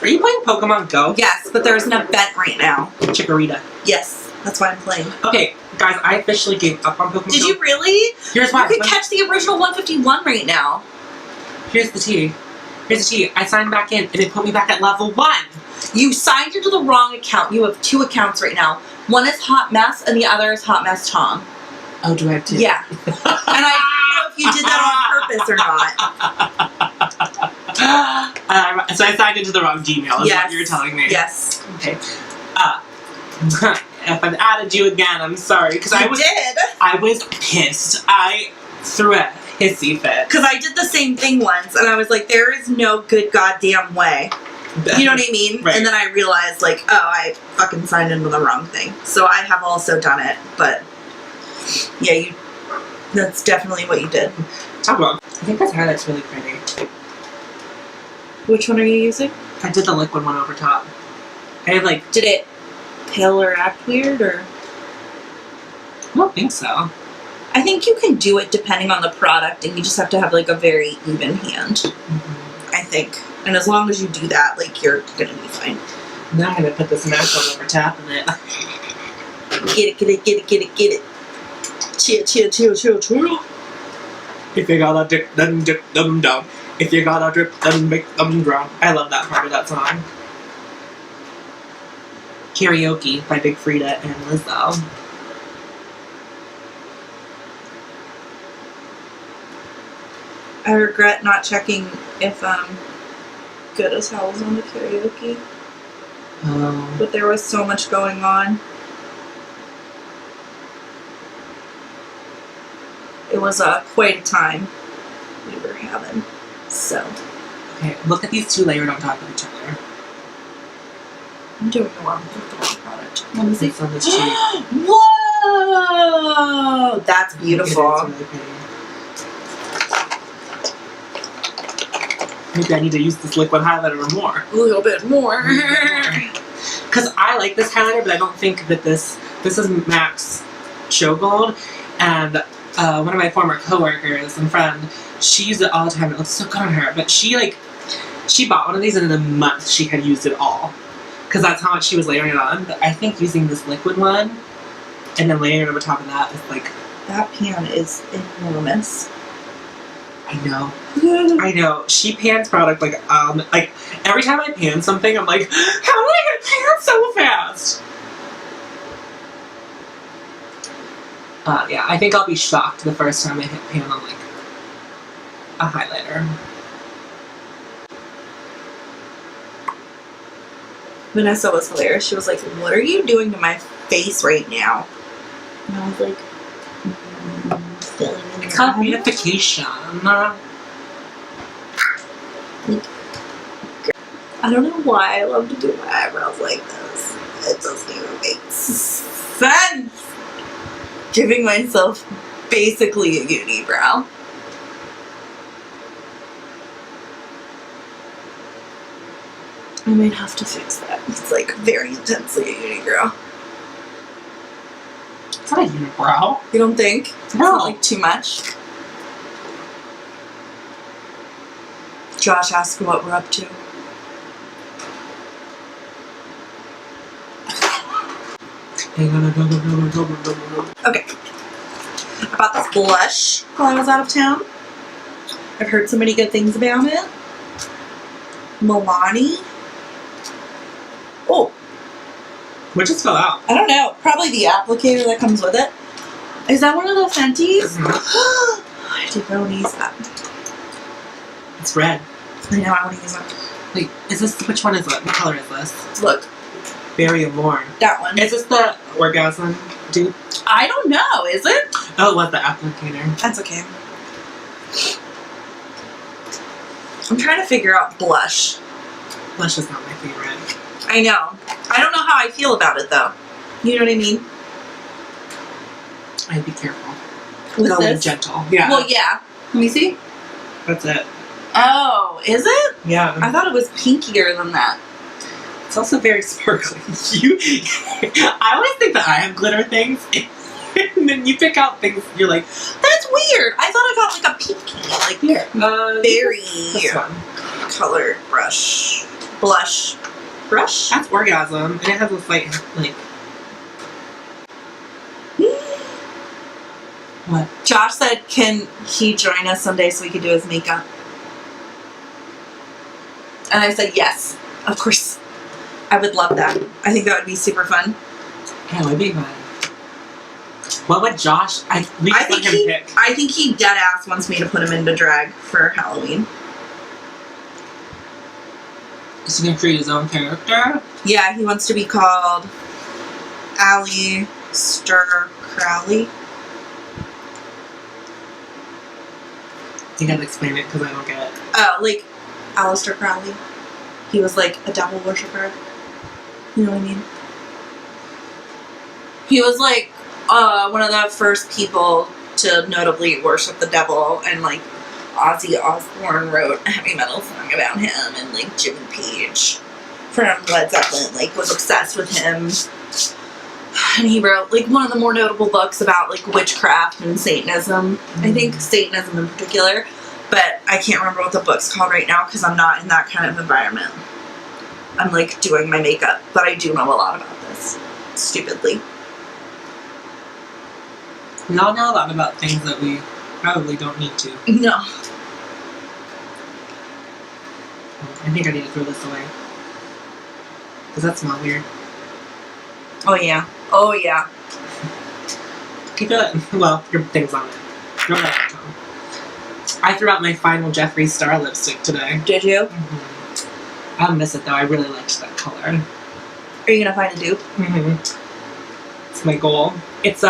[SPEAKER 1] Are you playing Pokemon Go?
[SPEAKER 2] Yes, but there's an event right now.
[SPEAKER 1] Chikorita.
[SPEAKER 2] Yes, that's why I'm playing.
[SPEAKER 1] Okay, guys, I officially gave up on Pokemon Go.
[SPEAKER 2] Did you really?
[SPEAKER 1] Here's why.
[SPEAKER 2] You could catch the original 151 right now.
[SPEAKER 1] Here's the tea. Here's the tea. I signed back in, and it put me back at level 1.
[SPEAKER 2] You signed into the wrong account. You have 2 accounts right now. One is Hot Mess, and the other is Hot Mess Tom.
[SPEAKER 1] Oh, do I have to?
[SPEAKER 2] Yeah. And I didn't know if you did that on purpose or not.
[SPEAKER 1] So I signed into the wrong Gmail, is
[SPEAKER 2] Yes.
[SPEAKER 1] what you're telling me.
[SPEAKER 2] Yes.
[SPEAKER 1] Okay. If I've added you again, I'm sorry. Because
[SPEAKER 2] I
[SPEAKER 1] was pissed. I threw a hissy fit.
[SPEAKER 2] Because I did the same thing once, and I was like, there is no good goddamn way. You know what I mean?
[SPEAKER 1] Right.
[SPEAKER 2] And then I realized, like, oh, I fucking signed into the wrong thing. So I have also done it, but yeah, that's definitely what you did.
[SPEAKER 1] Oh, well. I think this highlight's really pretty.
[SPEAKER 2] Which one are you using?
[SPEAKER 1] I did the liquid one over top. I have like...
[SPEAKER 2] Did it pale or act weird, or?
[SPEAKER 1] I don't think so.
[SPEAKER 2] I think you can do it depending on the product, and you just have to have, like, a very even hand.
[SPEAKER 1] Mm-hmm.
[SPEAKER 2] I think. And as long as you do that, like, you're gonna be fine.
[SPEAKER 1] Now I'm gonna put this natural over top of it.
[SPEAKER 2] Get it. Chill.
[SPEAKER 1] If you gotta dip, then dip them down. If you gotta drip, then make them drown. I love that part of that song. Karaoke by Big Frida and Lizzo.
[SPEAKER 2] I regret not checking if Good as Hell was on the karaoke, but there was so much going on. It was quite a time we were having. So
[SPEAKER 1] Okay, look at these two layered on top of each other.
[SPEAKER 2] I'm doing the wrong product. Let me see.
[SPEAKER 1] It's on this cheek.
[SPEAKER 2] Whoa! That's beautiful.
[SPEAKER 1] It is really pretty. Maybe I need to use this liquid highlighter more.
[SPEAKER 2] A little bit more.
[SPEAKER 1] Because I like this highlighter, but I don't think that this is MAC's Show Gold. And one of my former coworkers and friend, she used it all the time. It looks so good on her. But she bought one of these, and in a month she had used it all. Because that's how much she was layering it on. But I think using this liquid one and then layering it over top of that is like...
[SPEAKER 2] That pan is enormous.
[SPEAKER 1] I know. She pans product like every time I pan something, I'm like, how did I get panned so fast? Yeah, I think I'll be shocked the first time I hit pan on like a highlighter.
[SPEAKER 2] Vanessa was hilarious. She was like, "What are you doing to my face right now?" And I was like, filling in
[SPEAKER 1] It's
[SPEAKER 2] your
[SPEAKER 1] called
[SPEAKER 2] eyes.
[SPEAKER 1] beautification.
[SPEAKER 2] I don't know why I love to do my eyebrows like this. It doesn't even make sense. Giving myself basically a unibrow. I might have to fix that. It's like very intensely a unibrow.
[SPEAKER 1] It's not a unibrow.
[SPEAKER 2] You don't think? It's
[SPEAKER 1] No.
[SPEAKER 2] not like too much. Josh asked what we're up to. Okay. I bought this blush while I was out of town. I've heard so many good things about it. Milani. Oh,
[SPEAKER 1] What just fell out?
[SPEAKER 2] I don't know. Probably the applicator that comes with it. Is that one of the Fenties? I do want to use that.
[SPEAKER 1] It's red.
[SPEAKER 2] I know, I want to use that.
[SPEAKER 1] Wait, which one is it? What color is this?
[SPEAKER 2] Look,
[SPEAKER 1] Berry and Lorne.
[SPEAKER 2] that one.
[SPEAKER 1] Is this the orgasm dude?
[SPEAKER 2] I don't know, is it?
[SPEAKER 1] Oh, it was the applicator.
[SPEAKER 2] That's okay. I'm trying to figure out blush.
[SPEAKER 1] Blush is not my favorite.
[SPEAKER 2] I know. I don't know how I feel about it, though. You know what I mean?
[SPEAKER 1] I'd be careful.
[SPEAKER 2] With
[SPEAKER 1] Go
[SPEAKER 2] this?
[SPEAKER 1] with gentle. Yeah.
[SPEAKER 2] Well, yeah. Let me see.
[SPEAKER 1] That's it.
[SPEAKER 2] Oh, is it?
[SPEAKER 1] Yeah.
[SPEAKER 2] I thought it was pinkier than that.
[SPEAKER 1] It's also very sparkly. I always think that I have glitter things, and then you pick out things, you're like,
[SPEAKER 2] That's weird. I thought I got like a pinky, like
[SPEAKER 1] here.
[SPEAKER 2] berry
[SPEAKER 1] This one.
[SPEAKER 2] colored brush. Blush. Brush?
[SPEAKER 1] That's orgasm, and it has a slight, like... What?
[SPEAKER 2] Josh said, can he join us someday so we could do his makeup? And I said, yes. Of course. I would love that. I think that would be super fun.
[SPEAKER 1] Yeah, it would be fun. What would Josh? We
[SPEAKER 2] I
[SPEAKER 1] just
[SPEAKER 2] think
[SPEAKER 1] let him pick.
[SPEAKER 2] I think he dead ass wants me to put him into drag for Halloween.
[SPEAKER 1] Is he gonna create his own character?
[SPEAKER 2] Yeah, he wants to be called Aleister Crowley.
[SPEAKER 1] You gotta explain it because I don't get it.
[SPEAKER 2] Like Aleister Crowley. He was like a devil worshiper. You know what I mean? He was like one of the first people to notably worship the devil, and like Ozzy Osbourne wrote a heavy metal song about him, and like Jimmy Page from Led Zeppelin like was obsessed with him. And he wrote like one of the more notable books about like witchcraft and Satanism. I think Satanism in particular, but I can't remember what the book's called right now because I'm not in that kind of environment. I'm like doing my makeup, but I do know a lot about this. Stupidly.
[SPEAKER 1] We all know a lot about things that we probably don't need to.
[SPEAKER 2] No.
[SPEAKER 1] I think I need to throw this away. Does that smell weird?
[SPEAKER 2] Oh yeah. Oh yeah.
[SPEAKER 1] Keep it. Well, your thing's on it. Throw it out, Tom. I threw out my final Jeffree Star lipstick today.
[SPEAKER 2] Did you?
[SPEAKER 1] Mm-hmm. I'll miss it though. I really liked that color.
[SPEAKER 2] Are you gonna find a dupe?
[SPEAKER 1] Mm-hmm. It's my goal. It's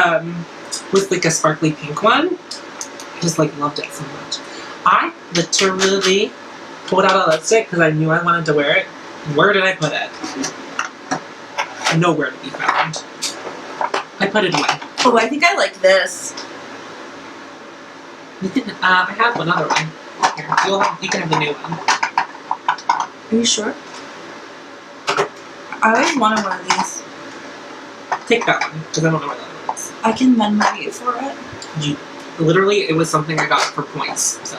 [SPEAKER 1] with like a sparkly pink one. I just like loved it so much. I literally pulled out a lipstick because I knew I wanted to wear it. Where did I put it? Nowhere to be found. I put it away.
[SPEAKER 2] Oh, I think I like this.
[SPEAKER 1] You can, I have one other one. Here, you can have the new one.
[SPEAKER 2] Are you sure? I always wanted one of these.
[SPEAKER 1] Take that one, because I don't know where that one is.
[SPEAKER 2] I can Venmo you for it.
[SPEAKER 1] Literally, it was something I got for points, so.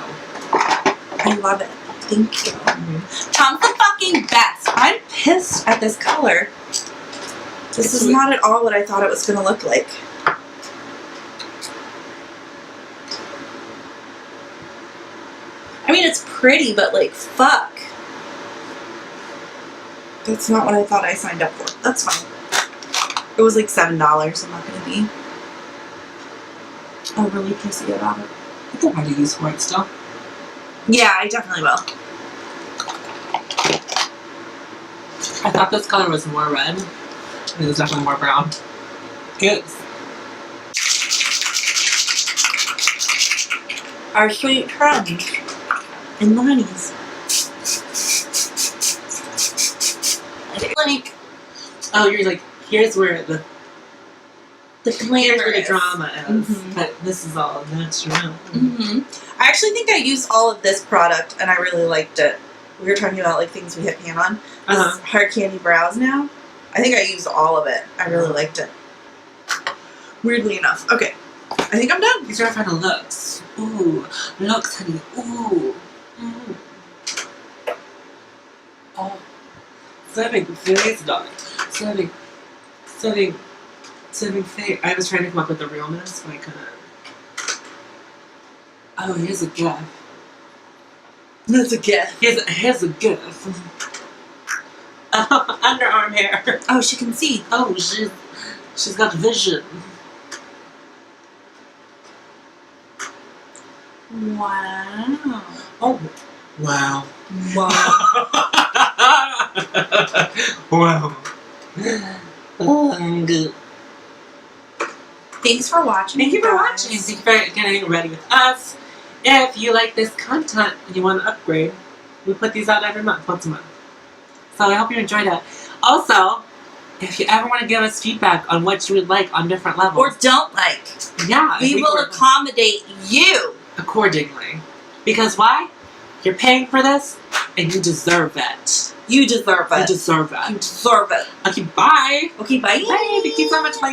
[SPEAKER 2] I love it. Thank you.
[SPEAKER 1] Mm-hmm.
[SPEAKER 2] Tom's the fucking best. I'm pissed at this color. This is not at all what I thought it was going to look like. I mean, it's pretty, but like, fuck. That's not what I thought I signed up for. That's fine. It was like $7. I'm not going to be overly pissy about it.
[SPEAKER 1] I don't know how to use for it still.
[SPEAKER 2] Yeah, I definitely will.
[SPEAKER 1] I thought this color was more red. It was definitely more brown. It's
[SPEAKER 2] Our sweet trend in the honeys. Like,
[SPEAKER 1] oh, you're like, here's where the
[SPEAKER 2] flavor
[SPEAKER 1] here's where the
[SPEAKER 2] is.
[SPEAKER 1] drama is.
[SPEAKER 2] Mhm.
[SPEAKER 1] But this is all natural.
[SPEAKER 2] I actually think I used all of this product and I really liked it. We were talking about like things we hit pan on. This is Hard Candy Brows now. I think I used all of it. I really liked it. Weirdly enough. Okay. I think I'm done.
[SPEAKER 1] These are our final looks. Ooh. Looks, honey. Ooh. Mm. Oh. Serving face, darling. Serving face. I was trying to come up with the realness, but I couldn't. Oh, here's a gift.
[SPEAKER 2] That's a gift.
[SPEAKER 1] Here's a gift. Underarm hair.
[SPEAKER 2] Oh, she can see.
[SPEAKER 1] Oh, she's got vision.
[SPEAKER 2] Wow.
[SPEAKER 1] Oh, wow.
[SPEAKER 2] Wow.
[SPEAKER 1] Wow. Good.
[SPEAKER 2] Thanks for watching.
[SPEAKER 1] Thank you for
[SPEAKER 2] guys.
[SPEAKER 1] watching. Thank you for getting ready with us. If you like this content and you want to upgrade, we put these out every month, once a month. So I hope you enjoyed it. Also, if you ever want to give us feedback on what you would like on different levels.
[SPEAKER 2] Or don't like.
[SPEAKER 1] Yeah.
[SPEAKER 2] We will accommodate you.
[SPEAKER 1] Accordingly. Because why? You're paying for this and you deserve it.
[SPEAKER 2] You deserve it.
[SPEAKER 1] You deserve it.
[SPEAKER 2] You deserve it.
[SPEAKER 1] Okay, bye.
[SPEAKER 2] Okay, bye.
[SPEAKER 1] Bye. Thank you so much. Bye.